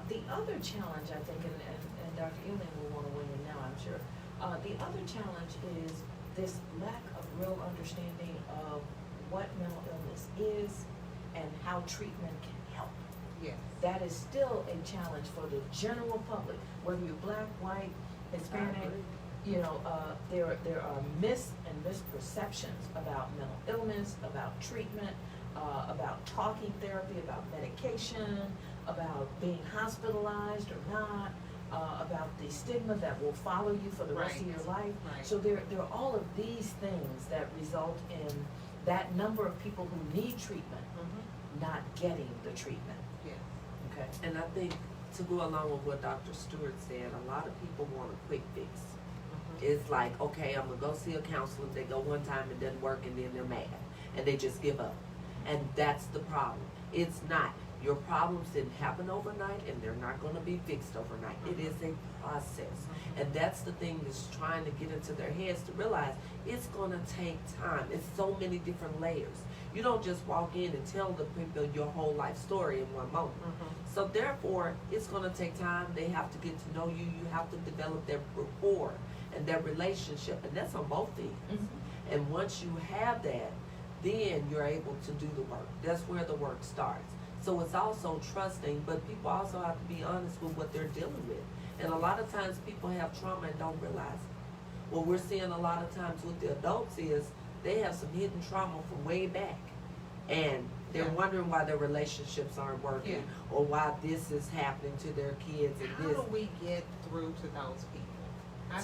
Speaker 3: The other challenge, I think, and Dr. Ealing will want to weigh in now, I'm sure. The other challenge is this lack of real understanding of what mental illness is and how treatment can help.
Speaker 2: Yes.
Speaker 3: That is still a challenge for the general public, whether you're black, white, Hispanic. You know, there are myths and misperceptions about mental illness, about treatment, about talking therapy, about medication, about being hospitalized or not, about the stigma that will follow you for the rest of your life.
Speaker 2: Right.
Speaker 3: So there are all of these things that result in that number of people who need treatment not getting the treatment.
Speaker 2: Yes.
Speaker 3: Okay.
Speaker 4: And I think to go along with what Dr. Stewart said, a lot of people want a quick fix. It's like, okay, I'm gonna go see a counselor. They go one time, it doesn't work, and then they're mad, and they just give up. And that's the problem. It's not. Your problems didn't happen overnight, and they're not gonna be fixed overnight. It is a process. And that's the thing that's trying to get into their heads to realize it's gonna take time. It's so many different layers. You don't just walk in and tell the people your whole life story in one moment. So therefore, it's gonna take time. They have to get to know you. You have to develop their rapport and their relationship, and that's on both ends. And once you have that, then you're able to do the work. That's where the work starts. So it's also trusting, but people also have to be honest with what they're dealing with. And a lot of times people have trauma and don't realize it. What we're seeing a lot of times with the adults is they have some hidden trauma from way back. And they're wondering why their relationships aren't working or why this is happening to their kids and
Speaker 2: How
Speaker 4: this.
Speaker 2: do we get through to those people?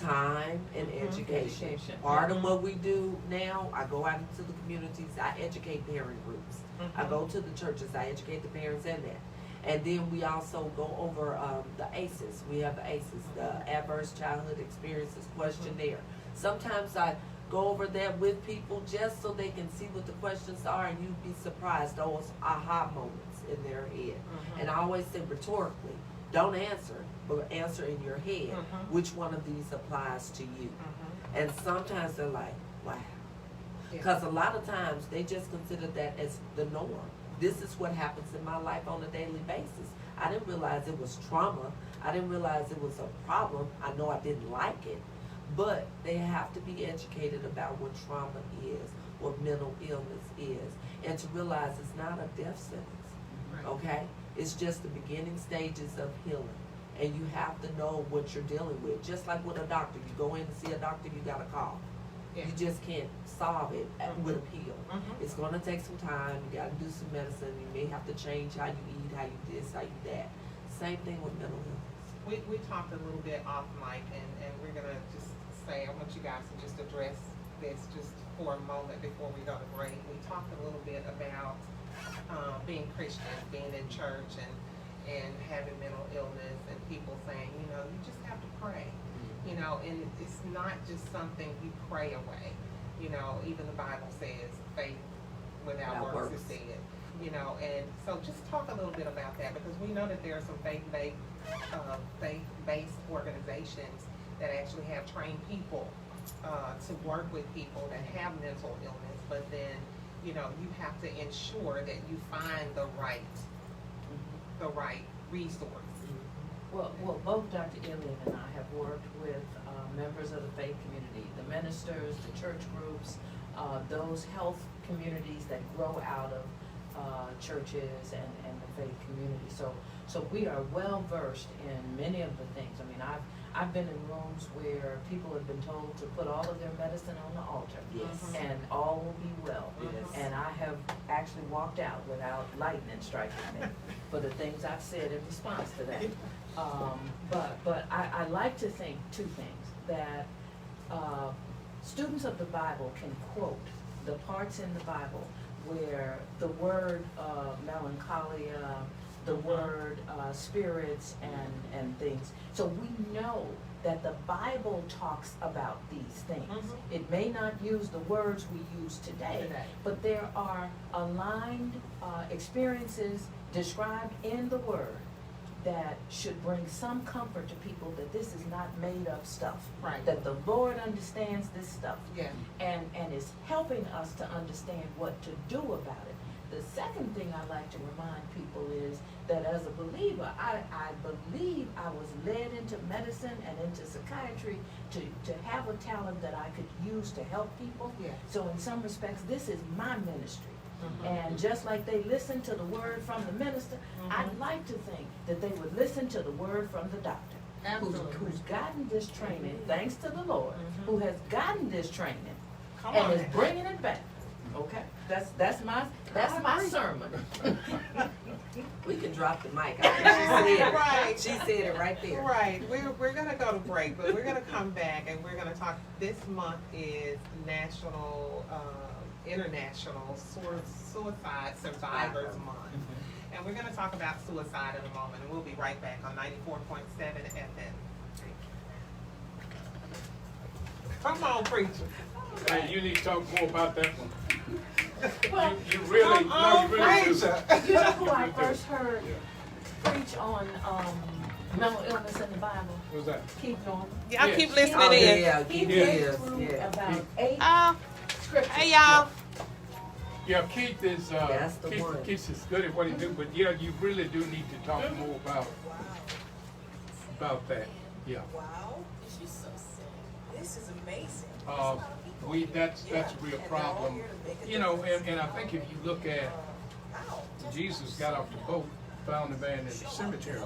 Speaker 4: Time and education. Part of what we do now, I go out into the communities, I educate parent groups. I go to the churches, I educate the parents in that. And then we also go over the ACEs. We have the ACEs, the Adverse Childhood Experiences Questionnaire. Sometimes I go over that with people just so they can see what the questions are, and you'd be surprised, those aha moments in their head. And I always say rhetorically, don't answer, but answer in your head which one of these applies to you. And sometimes they're like, wow. Because a lot of times they just consider that as the norm. This is what happens in my life on a daily basis. I didn't realize it was trauma. I didn't realize it was a problem. I know I didn't like it. But they have to be educated about what trauma is, what mental illness is, and to realize it's not a death sentence, okay? It's just the beginning stages of healing. And you have to know what you're dealing with. Just like with a doctor, you go in to see a doctor, you got a call. You just can't solve it with a pill. It's gonna take some time, you gotta do some medicine, you may have to change how you eat, how you this, how you that. Same thing with mental illness.
Speaker 2: We talked a little bit off mic, and we're gonna just say, I want you guys to just address this just for a moment before we go to break. We talked a little bit about being Christian, being in church, and having mental illness, and people saying, you know, you just have to pray. You know, and it's not just something you pray away. You know, even the Bible says faith without works is dead. You know, and so just talk a little bit about that, because we know that there are some faith-based organizations that actually have trained people to work with people that have mental illness, but then, you know, you have to ensure that you find the right resource.
Speaker 3: Well, both Dr. Ilian and I have worked with members of the faith community, the ministers, the church groups, those health communities that grow out of churches and the faith community. So we are well versed in many of the things. I mean, I've been in rooms where people have been told to put all of their medicine on the altar, and all will be well. And I have actually walked out without lightning striking me for the things I've said in response to that. But I like to think two things, that students of the Bible can quote the parts in the Bible where the word melancholia, the word spirits and things. So we know that the Bible talks about these things. It may not use the words we use today, but there are aligned experiences described in the word that should bring some comfort to people that this is not made up stuff.
Speaker 2: Right.
Speaker 3: That the Lord understands this stuff.
Speaker 2: Yeah.
Speaker 3: And is helping us to understand what to do about it. The second thing I like to remind people is that as a believer, I believe I was led into medicine and into psychiatry to have a talent that I could use to help people.
Speaker 2: Yeah.
Speaker 3: So in some respects, this is my ministry. And just like they listen to the word from the minister, I'd like to think that they would listen to the word from the doctor. Who's gotten this training, thanks to the Lord, who has gotten this training and is bringing it back. Okay, that's my sermon.
Speaker 4: We can drop the mic. She said it right there.
Speaker 2: Right. We're gonna go to break, but we're gonna come back and we're gonna talk. This month is International Suicide Survivors Month. And we're gonna talk about suicide in a moment, and we'll be right back on 94.7 FM. Come on, preacher.
Speaker 1: Hey, you need to talk more about that one. You really, no, you really do.
Speaker 3: You know who I first heard preach on mental illness in the Bible?
Speaker 1: Who's that?
Speaker 3: Keith Norman.
Speaker 2: Yeah, I
Speaker 1: Yes.
Speaker 2: keep listening
Speaker 4: Oh,
Speaker 2: in.
Speaker 4: yeah,
Speaker 3: He
Speaker 4: Keith
Speaker 3: went
Speaker 4: is,
Speaker 3: through
Speaker 4: yeah.
Speaker 3: about 8 scriptures.
Speaker 2: Hey y'all.
Speaker 1: Yeah, Keith is,
Speaker 4: That's the one.
Speaker 1: Keith is good at what he do, but yeah, you really do need to talk more about that, yeah.
Speaker 6: Wow, she's so sick. This is amazing.
Speaker 1: That's a real problem. You know, and I think if you look at, Jesus got off the boat, found the man in the cemetery.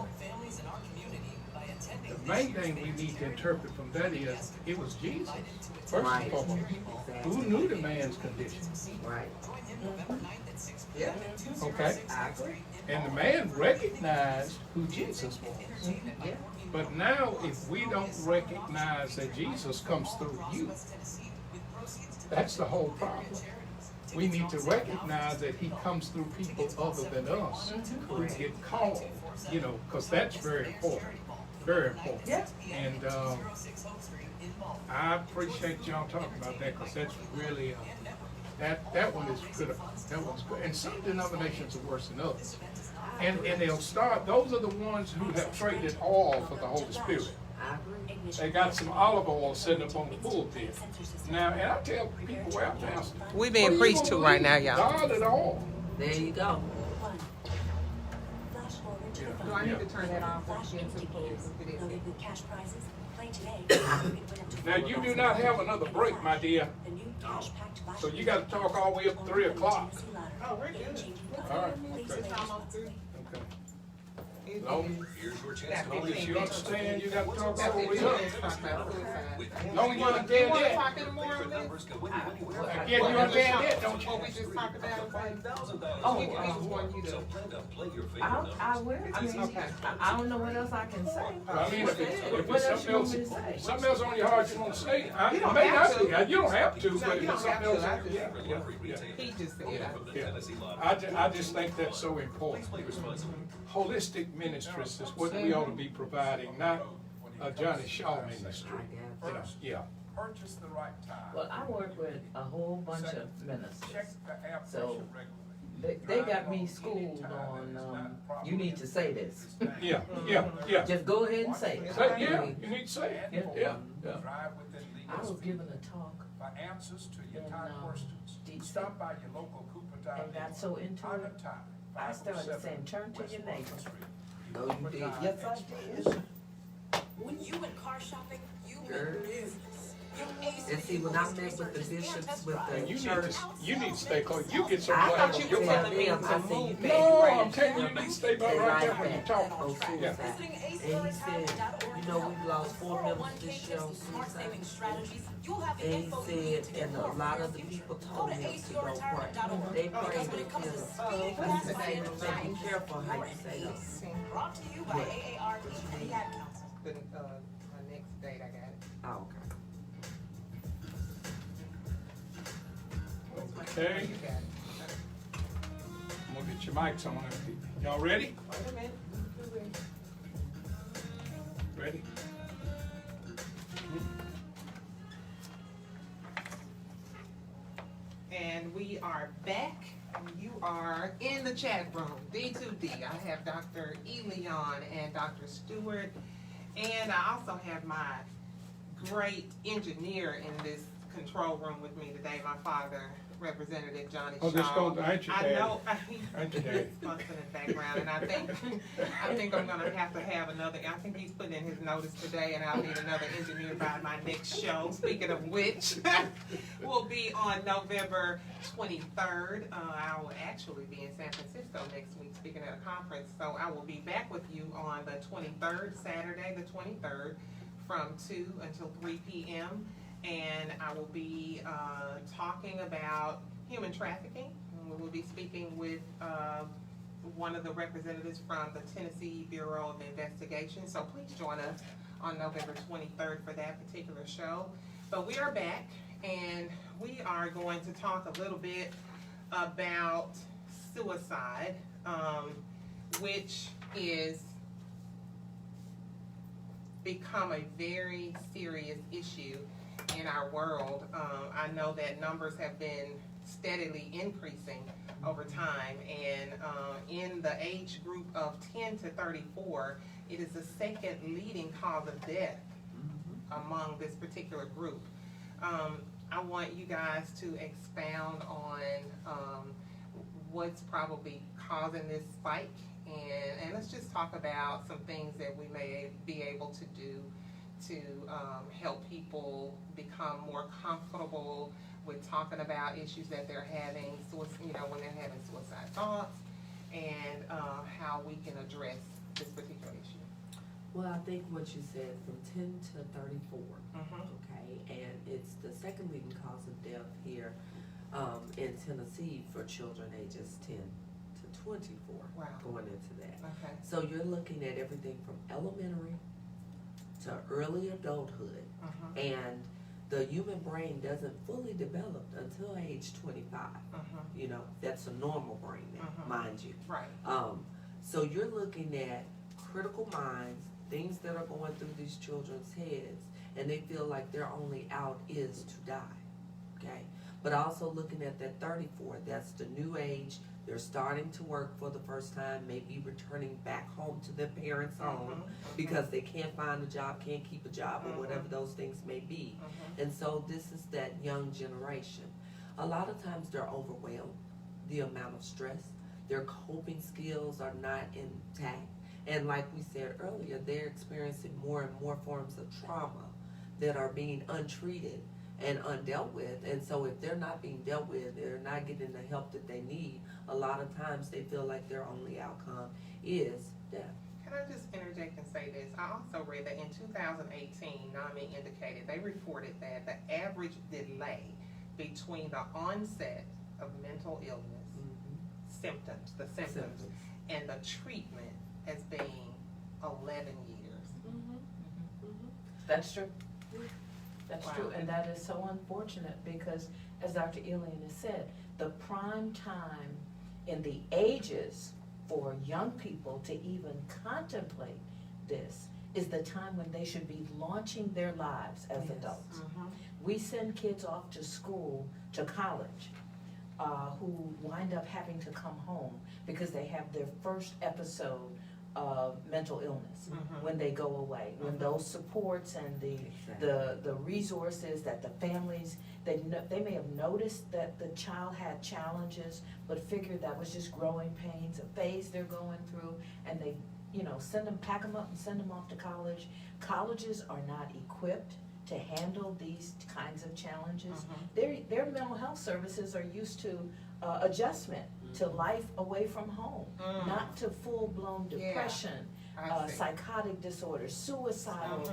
Speaker 1: The main thing we need to interpret from that is, it was Jesus, first
Speaker 4: Right.
Speaker 1: and foremost.
Speaker 4: Exactly.
Speaker 1: Who knew the man's condition?
Speaker 4: Right.
Speaker 6: Yeah.
Speaker 1: Okay?
Speaker 4: I agree.
Speaker 1: And the man recognized who Jesus was.
Speaker 4: Yeah.
Speaker 1: But now, if we don't recognize that Jesus comes through you, that's the whole problem. We need to recognize that he comes through people other than us who get called, you know, because that's very important. Very important.
Speaker 3: Yeah.
Speaker 1: And I appreciate y'all talking about that because that's really, that one is critical. That one's good. And some denominations are worse than others. And they'll start, those are the ones who have traded oil for the Holy Spirit.
Speaker 4: I agree.
Speaker 1: They got some olive oil sitting up on the pulpit. Now, and I tell people where I'm pastor,
Speaker 2: We being
Speaker 1: what are you
Speaker 2: preached to
Speaker 1: gonna
Speaker 2: right
Speaker 1: believe?
Speaker 2: now, y'all.
Speaker 1: God at all.
Speaker 4: There you go.
Speaker 2: Do I need to turn that off?
Speaker 1: Now, you do not have another break, my dear. So you got to talk all the way up to 3 o'clock.
Speaker 2: Oh, we're good.
Speaker 1: All right.
Speaker 2: It's
Speaker 1: Okay.
Speaker 2: almost through.
Speaker 1: Okay.
Speaker 2: It's-
Speaker 1: No,
Speaker 8: Here's your chance
Speaker 2: That
Speaker 8: to
Speaker 1: long as
Speaker 2: 15
Speaker 1: you
Speaker 2: minutes.
Speaker 1: understand, you got to talk
Speaker 2: That
Speaker 1: all the
Speaker 2: 15
Speaker 1: way up.
Speaker 2: minutes talk about suicide.
Speaker 1: Long as you
Speaker 2: You
Speaker 1: understand
Speaker 2: want to
Speaker 1: that.
Speaker 2: talk anymore on this?
Speaker 8: numbers can win you anywhere.
Speaker 1: Again, you understand that, don't
Speaker 2: Or
Speaker 1: you?
Speaker 2: we just talk about it?
Speaker 8: $5,000
Speaker 3: Oh,
Speaker 2: We just want you
Speaker 8: So
Speaker 2: to.
Speaker 8: plan to play your favorite
Speaker 3: I
Speaker 8: numbers.
Speaker 3: will. I mean,
Speaker 2: Okay.
Speaker 3: I don't know what else I can say.
Speaker 1: I mean, if it's
Speaker 3: What else
Speaker 1: something
Speaker 3: you want me to
Speaker 1: else,
Speaker 3: say?
Speaker 1: something else on your heart you want to say, it
Speaker 2: You don't
Speaker 1: may
Speaker 2: have
Speaker 1: not
Speaker 2: to.
Speaker 1: be. You don't have to,
Speaker 2: No,
Speaker 1: but
Speaker 2: you
Speaker 1: if
Speaker 2: don't
Speaker 1: it's
Speaker 2: have
Speaker 1: something
Speaker 2: to.
Speaker 1: else,
Speaker 2: I just-
Speaker 1: yeah,
Speaker 8: Favorite
Speaker 1: yeah,
Speaker 8: lottery
Speaker 1: yeah.
Speaker 8: retailer.
Speaker 2: He just said
Speaker 8: Only
Speaker 2: that.
Speaker 8: from the
Speaker 1: Yeah.
Speaker 8: Tennessee Lottery.
Speaker 1: I just think that's so important.
Speaker 8: Play responsibly.
Speaker 1: Holistic ministries is what we ought to be providing, not a Johnny Shaw ministry.
Speaker 4: I
Speaker 1: You know, yeah.
Speaker 9: Purchase the right time.
Speaker 3: Well, I work with a whole bunch of
Speaker 9: Check
Speaker 3: ministers.
Speaker 9: the air
Speaker 3: So,
Speaker 9: pressure regularly.
Speaker 3: They got me schooled on, you need to say this.
Speaker 1: Yeah, yeah, yeah.
Speaker 3: Just go ahead and say it.
Speaker 1: Say, yeah, you need to say it.
Speaker 3: Yeah.
Speaker 1: Yeah, yeah.
Speaker 9: Drive within
Speaker 3: I was
Speaker 9: legal speed.
Speaker 3: given a talk
Speaker 9: For answers to your
Speaker 3: in,
Speaker 9: top questions,
Speaker 3: Deep
Speaker 9: stop by your local Cooperstown.
Speaker 3: and got so into
Speaker 9: On
Speaker 3: it,
Speaker 9: time,
Speaker 3: I started
Speaker 9: 507
Speaker 3: saying, turn to
Speaker 9: West
Speaker 3: your
Speaker 9: Market
Speaker 3: neighbor.
Speaker 9: Street.
Speaker 4: know you did. Yes, I did.
Speaker 6: When you went car shopping, you
Speaker 4: Girl.
Speaker 6: went business.
Speaker 4: And see, when I met with the bishops, with
Speaker 1: And
Speaker 4: the
Speaker 1: you
Speaker 4: church,
Speaker 1: you need to stay close. You get some
Speaker 2: I
Speaker 1: right
Speaker 2: thought
Speaker 1: on
Speaker 2: you
Speaker 1: your
Speaker 2: were
Speaker 1: mind.
Speaker 2: telling me
Speaker 4: I'm
Speaker 2: to
Speaker 4: saying you
Speaker 2: move.
Speaker 1: No, I'm telling you, you need to stay
Speaker 4: they
Speaker 1: right there
Speaker 4: like
Speaker 1: when you
Speaker 4: that
Speaker 1: talk.
Speaker 4: on
Speaker 1: Yeah.
Speaker 4: suicide. And he said, you know, we've lost 4 members this year on suicide. And he said, and a lot of the people told him to go pray. They prayed because he said, be careful how you say this.
Speaker 6: Brought to you by AARP and Ad Council.
Speaker 2: The next date I got it.
Speaker 4: Oh, okay.
Speaker 1: Okay,
Speaker 2: You got it.
Speaker 1: I'm gonna get your mics on. Y'all ready?
Speaker 2: Wait a minute.
Speaker 1: Ready?
Speaker 2: And we are back. You are in the chat room, D2D. I have Dr. Leon and Dr. Stewart. And I also have my great engineer in this control room with me today, my father, Representative Johnny Shaw.
Speaker 1: Oh, this goes, ain't you,
Speaker 2: I
Speaker 1: Daddy?
Speaker 2: know.
Speaker 1: Ain't you, Daddy?
Speaker 2: Fussing in the background, and I think I'm gonna have to have another. I think he's putting in his notice today, and I'll need another engineer by my next show. Speaking of which, will be on November 23rd. I will actually be in San Francisco next week, speaking at a conference. So I will be back with you on the 23rd, Saturday the 23rd, from 2 until 3 p.m. And I will be talking about human trafficking. And we will be speaking with one of the representatives from the Tennessee Bureau of Investigation. So please join us on November 23rd for that particular show. But we are back, and we are going to talk a little bit about suicide, which is become a very serious issue in our world. I know that numbers have been steadily increasing over time. And in the age group of 10 to 34, it is the second leading cause of death among this particular group. I want you guys to expound on what's probably causing this spike, and let's just talk about some things that we may be able to do to help people become more comfortable with talking about issues that they're having, you know, when they're having suicide thoughts, and how we can address this particular issue.
Speaker 4: Well, I think what you said, from 10 to 34, okay, and it's the second leading cause of death here in Tennessee for children ages 10 to 24,
Speaker 2: Wow.
Speaker 4: going into that.
Speaker 2: Okay.
Speaker 4: So you're looking at everything from elementary to early adulthood, and the human brain doesn't fully develop until age 25. You know, that's a normal brain now, mind you.
Speaker 2: Right.
Speaker 4: So you're looking at critical minds, things that are going through these children's heads, and they feel like their only out is to die, okay? But also looking at that 34, that's the new age. They're starting to work for the first time, maybe returning back home to their parents' home because they can't find a job, can't keep a job, or whatever those things may be. And so this is that young generation. A lot of times they're overwhelmed, the amount of stress. Their coping skills are not intact. And like we said earlier, they're experiencing more and more forms of trauma that are being untreated and undealt with. And so if they're not being dealt with, they're not getting the help that they need, a lot of times they feel like their only outcome is death.
Speaker 2: Can I just interject and say this? I also read that in 2018, NAMI indicated, they reported that the average delay between the onset of mental illness, symptoms, and the treatment as being 11 years.
Speaker 3: That's true. That's
Speaker 2: Wow.
Speaker 3: true, and that is so unfortunate because, as Dr. Elian has said, the prime time in the ages for young people to even contemplate this is the time when they should be launching their lives as adults. We send kids off to school, to college, who wind up having to come home because they have their first episode of mental illness when they go away, when those supports and the resources that the families, they may have noticed that the child had challenges, but figured that was just growing pains, a phase they're going through, and they, you know, pack them up and send them off to college. Colleges are not equipped to handle these kinds of challenges. Their mental health services are used to adjustment to life away from home, not to full-blown depression, psychotic disorders, suicidal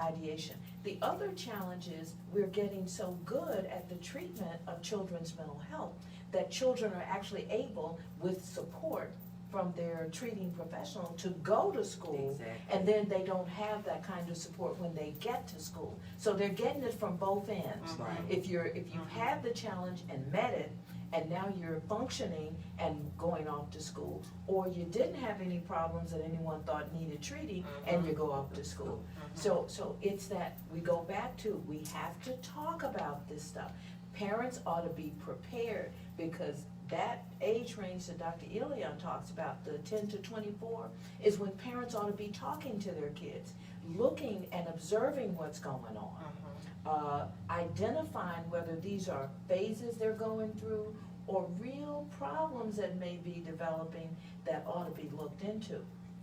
Speaker 3: ideation. The other challenge is we're getting so good at the treatment of children's mental health that children are actually able, with support from their treating professional, to go to school, and then they don't have that kind of support when they get to school. So they're getting it from both ends. If you've had the challenge and met it, and now you're functioning and going off to school, or you didn't have any problems that anyone thought needed treating, and you go off to school. So it's that we go back to, we have to talk about this stuff. Parents ought to be prepared, because that age range that Dr. Elian talks about, the 10 to 24, is when parents ought to be talking to their kids, looking and observing what's going on, identifying whether these are phases they're going through or real problems that may be developing that ought to be looked into.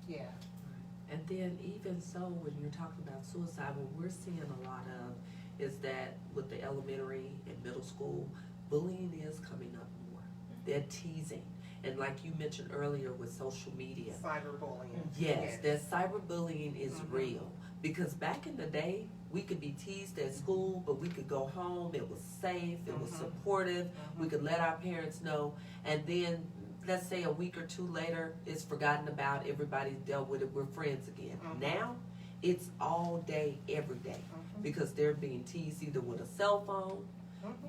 Speaker 2: Yeah.
Speaker 4: And then even so, when you're talking about suicide, what we're seeing a lot of is that with the elementary and middle school, bullying is coming up more. They're teasing. And like you mentioned earlier with social media.
Speaker 2: Cyberbullying.
Speaker 4: Yes, that cyberbullying is real. Because back in the day, we could be teased at school, but we could go home, it was safe, it was supportive, we could let our parents know, and then, let's say a week or two later, it's forgotten about, everybody's dealt with it, we're friends again. Now, it's all day, every day, because they're being teased either with a cell phone,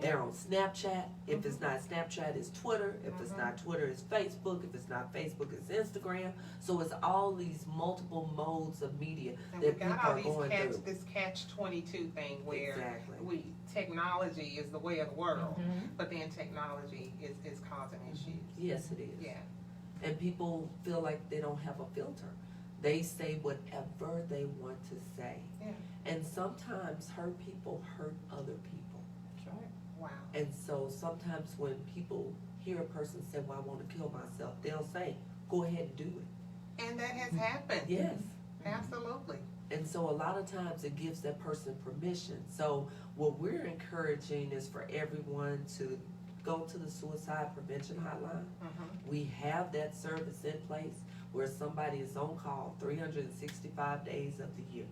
Speaker 4: They're on Snapchat. If it's not Snapchat, it's Twitter. If it's not Twitter, it's Facebook. If it's not Facebook, it's Instagram. So it's all these multiple modes of media
Speaker 2: And we
Speaker 4: that people
Speaker 2: got all
Speaker 4: are going
Speaker 2: these
Speaker 4: through.
Speaker 2: this catch-22 thing where
Speaker 4: Exactly.
Speaker 2: technology is the way of the world,
Speaker 3: Mhm.
Speaker 2: but then technology is causing issues.
Speaker 4: Yes, it is.
Speaker 2: Yeah.
Speaker 4: And people feel like they don't have a filter. They say whatever they want to say.
Speaker 2: Yeah.
Speaker 4: And sometimes hurt people hurt other people.
Speaker 3: That's right.
Speaker 2: Wow.
Speaker 4: And so sometimes when people hear a person say, well, I want to kill myself, they'll say, go ahead and do it.
Speaker 2: And that has happened.
Speaker 4: Yes.
Speaker 2: Absolutely.
Speaker 4: And so a lot of times it gives that person permission. So what we're encouraging is for everyone to go to the suicide prevention hotline. We have that service in place where somebody is on call 365 days of the year,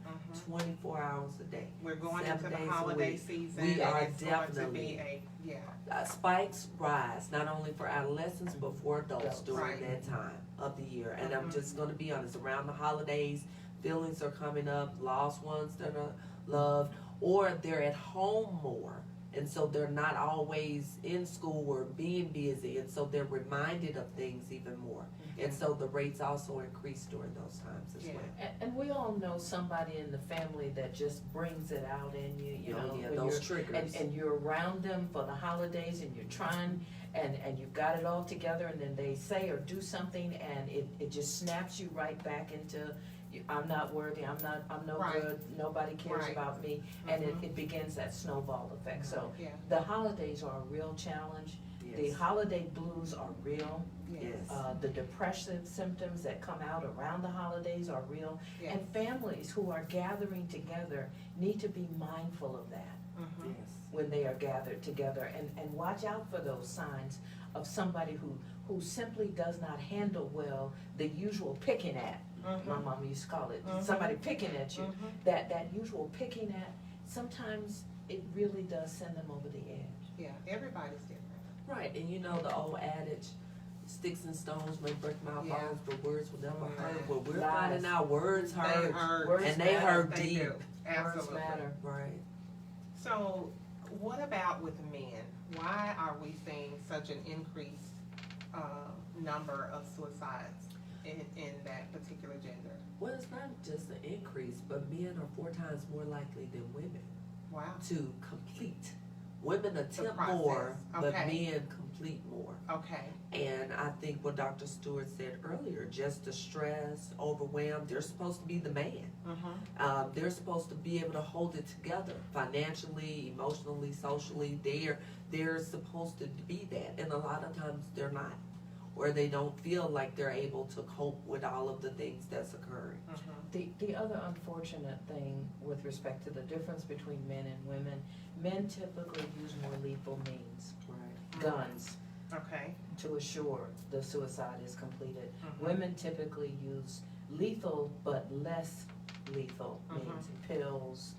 Speaker 4: 24 hours a day.
Speaker 2: We're going
Speaker 4: 7
Speaker 2: into the
Speaker 4: days a
Speaker 2: holiday
Speaker 4: week.
Speaker 2: season.
Speaker 4: We are
Speaker 2: and it's going to
Speaker 4: definitely
Speaker 2: be a,
Speaker 4: spikes rise, not only for adolescents, but for adults during
Speaker 2: Right.
Speaker 4: that time of the year. And I'm just gonna be honest, around the holidays, feelings are coming up, lost ones that are loved, or they're at home more. And so they're not always in school or being busy, and so they're reminded of things even more. And so the rates also increase during those times as
Speaker 2: Yeah.
Speaker 4: well.
Speaker 3: And we all know somebody in the family that just brings it out in you, you know.
Speaker 4: Yeah,
Speaker 3: when
Speaker 4: those
Speaker 3: you're-
Speaker 4: triggers.
Speaker 3: And you're around them for the holidays and you're trying, and you've got it all together, and then they say or do something and it just snaps you right back into, I'm not worthy, I'm no
Speaker 2: Right.
Speaker 3: good, nobody cares
Speaker 2: Right.
Speaker 3: about me, and it begins that snowball effect. So
Speaker 2: Yeah.
Speaker 3: the holidays are a real challenge. The
Speaker 4: Yes.
Speaker 3: holiday blues are real.
Speaker 4: Yes.
Speaker 3: The depressive symptoms that come out around the holidays are real.
Speaker 2: Yes.
Speaker 3: And families who are gathering together need to be mindful of that
Speaker 4: Yes.
Speaker 3: when they are gathered together, and watch out for those signs of somebody who simply does not handle well the usual picking at. My mom used to call it, somebody picking at you. That usual picking at, sometimes it really does send them over the edge.
Speaker 2: Yeah, everybody's different.
Speaker 4: Right, and you know the old adage, sticks and stones may break my
Speaker 2: Yeah.
Speaker 4: bones, but words will never
Speaker 2: Right.
Speaker 4: hurt. Well, we're
Speaker 3: Lies.
Speaker 4: finding out words
Speaker 2: They
Speaker 4: hurt,
Speaker 2: hurt.
Speaker 3: Words
Speaker 4: and they
Speaker 3: matter.
Speaker 4: hurt
Speaker 2: They
Speaker 4: deep.
Speaker 2: do.
Speaker 3: Words
Speaker 2: Absolutely.
Speaker 3: matter.
Speaker 4: Right.
Speaker 2: So, what about with men? Why are we seeing such an increased number of suicides in that particular gender?
Speaker 4: Well, it's not just an increase, but men are 4 times more likely than women
Speaker 2: Wow.
Speaker 4: to complete. Women attempt
Speaker 2: process.
Speaker 4: more, but
Speaker 2: Okay.
Speaker 4: men complete more.
Speaker 2: Okay.
Speaker 4: And I think what Dr. Stewart said earlier, just the stress, overwhelmed, they're supposed to be the man. They're supposed to be able to hold it together financially, emotionally, socially. They're supposed to be that, and a lot of times they're not, or they don't feel like they're able to cope with all of the things that's occurring.
Speaker 3: The other unfortunate thing with respect to the difference between men and women, men typically use more lethal means,
Speaker 4: Right.
Speaker 3: guns,
Speaker 2: Okay.
Speaker 3: to assure the suicide is completed. Women typically use lethal but less lethal means, pills,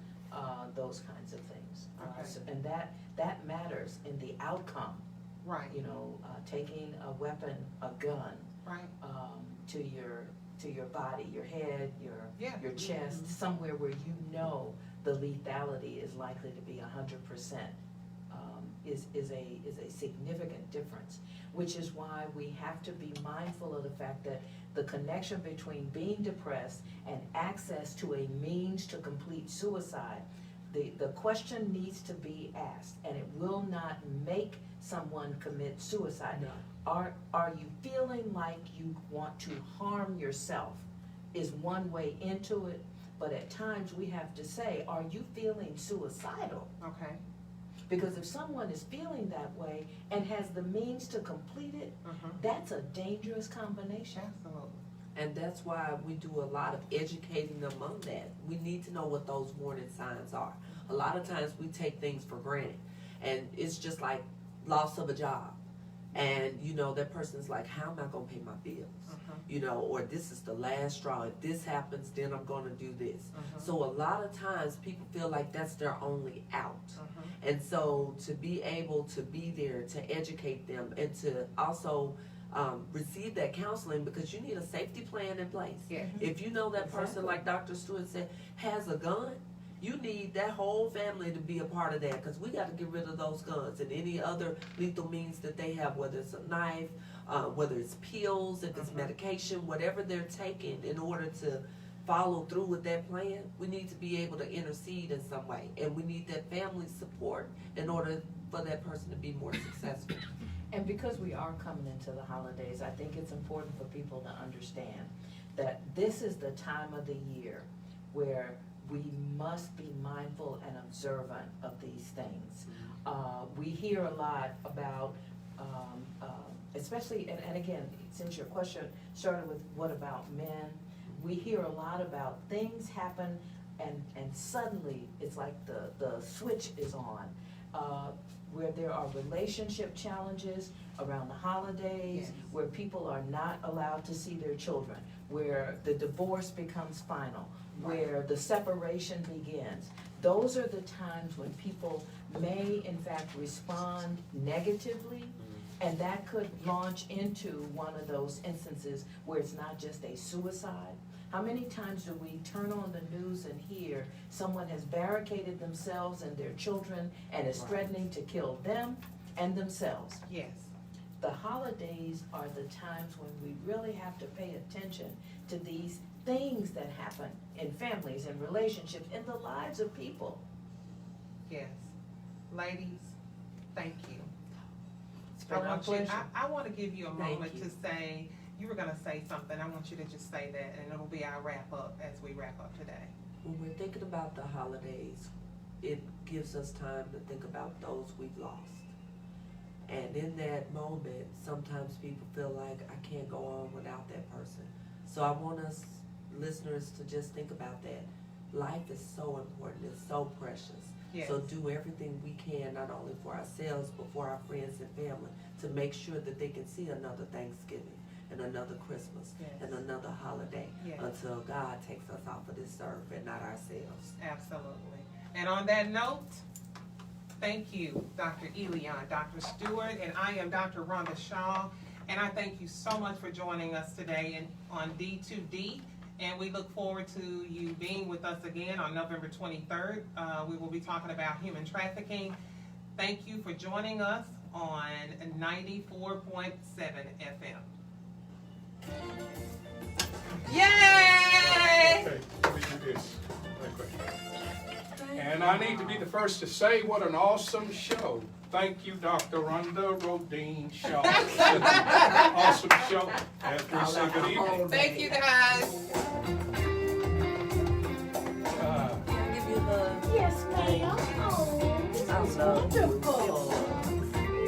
Speaker 3: those kinds of things.
Speaker 2: Okay.
Speaker 3: And that matters in the outcome.
Speaker 2: Right.
Speaker 3: You know, taking a weapon, a gun,
Speaker 2: Right.
Speaker 3: to your body, your head,
Speaker 2: Yeah.
Speaker 3: your chest, somewhere where you know the lethality is likely to be 100%, is a significant difference. Which is why we have to be mindful of the fact that the connection between being depressed and access to a means to complete suicide, the question needs to be asked, and it will not make someone commit suicide.
Speaker 4: No.
Speaker 3: Are you feeling like you want to harm yourself is one way into it, but at times we have to say, are you feeling suicidal?
Speaker 2: Okay.
Speaker 3: Because if someone is feeling that way and has the means to complete it, that's a dangerous combination.
Speaker 2: Absolutely.
Speaker 4: And that's why we do a lot of educating them on that. We need to know what those warning signs are. A lot of times we take things for granted, and it's just like loss of a job. And, you know, that person's like, how am I going to pay my bills? You know, or this is the last straw. If this happens, then I'm going to do this. So a lot of times people feel like that's their only out. And so to be able to be there to educate them and to also receive that counseling, because you need a safety plan in place.
Speaker 2: Yes.
Speaker 4: If you know that person, like Dr. Stewart said, has a gun, you need that whole family to be a part of that, because we got to get rid of those guns and any other lethal means that they have, whether it's a knife, whether it's pills, if it's medication, whatever they're taking in order to follow through with that plan. We need to be able to intercede in some way, and we need that family support in order for that person to be more successful.
Speaker 3: And because we are coming into the holidays, I think it's important for people to understand that this is the time of the year where we must be mindful and observant of these things. We hear a lot about, especially, and again, since your question started with what about men, we hear a lot about things happen and suddenly it's like the switch is on. Where there are relationship challenges around the holidays,
Speaker 2: Yes.
Speaker 3: where people are not allowed to see their children, where the divorce becomes final, where the separation begins. Those are the times when people may in fact respond negatively, and that could launch into one of those instances where it's not just a suicide. How many times do we turn on the news and hear someone has barricaded themselves and their children and is threatening to kill them and themselves?
Speaker 2: Yes.
Speaker 3: The holidays are the times when we really have to pay attention to these things that happen in families and relationships, in the lives of people.
Speaker 2: Yes. Ladies, thank you.
Speaker 3: It's been our pleasure.
Speaker 2: I want to give you a
Speaker 4: Thank
Speaker 2: moment
Speaker 4: you.
Speaker 2: to say, you were going to say something. I want you to just say that, and it'll be our wrap up as we wrap up today.
Speaker 4: When we're thinking about the holidays, it gives us time to think about those we've lost. And in that moment, sometimes people feel like I can't go on without that person. So I want us listeners to just think about that. Life is so important, it's so precious.
Speaker 2: Yes.
Speaker 4: So do everything we can, not only for ourselves, but for our friends and family, to make sure that they can see another Thanksgiving and another Christmas
Speaker 2: Yes.
Speaker 4: and another holiday
Speaker 2: Yes.
Speaker 4: until God takes us off of this earth and not ourselves.
Speaker 2: Absolutely. And on that note, thank you, Dr. Elion, Dr. Stewart, and I am Dr. Rhonda Shaw. And I thank you so much for joining us today on D2D. And we look forward to you being with us again on November 23rd. We will be talking about human trafficking. Thank you for joining us on 94.7 FM. Yay!
Speaker 1: Okay, let me do this real quick. And I need to be the first to say what an awesome show. Thank you, Dr. Rhonda Rodine Shaw. Awesome show. After we say good evening.
Speaker 2: Thank you, guys.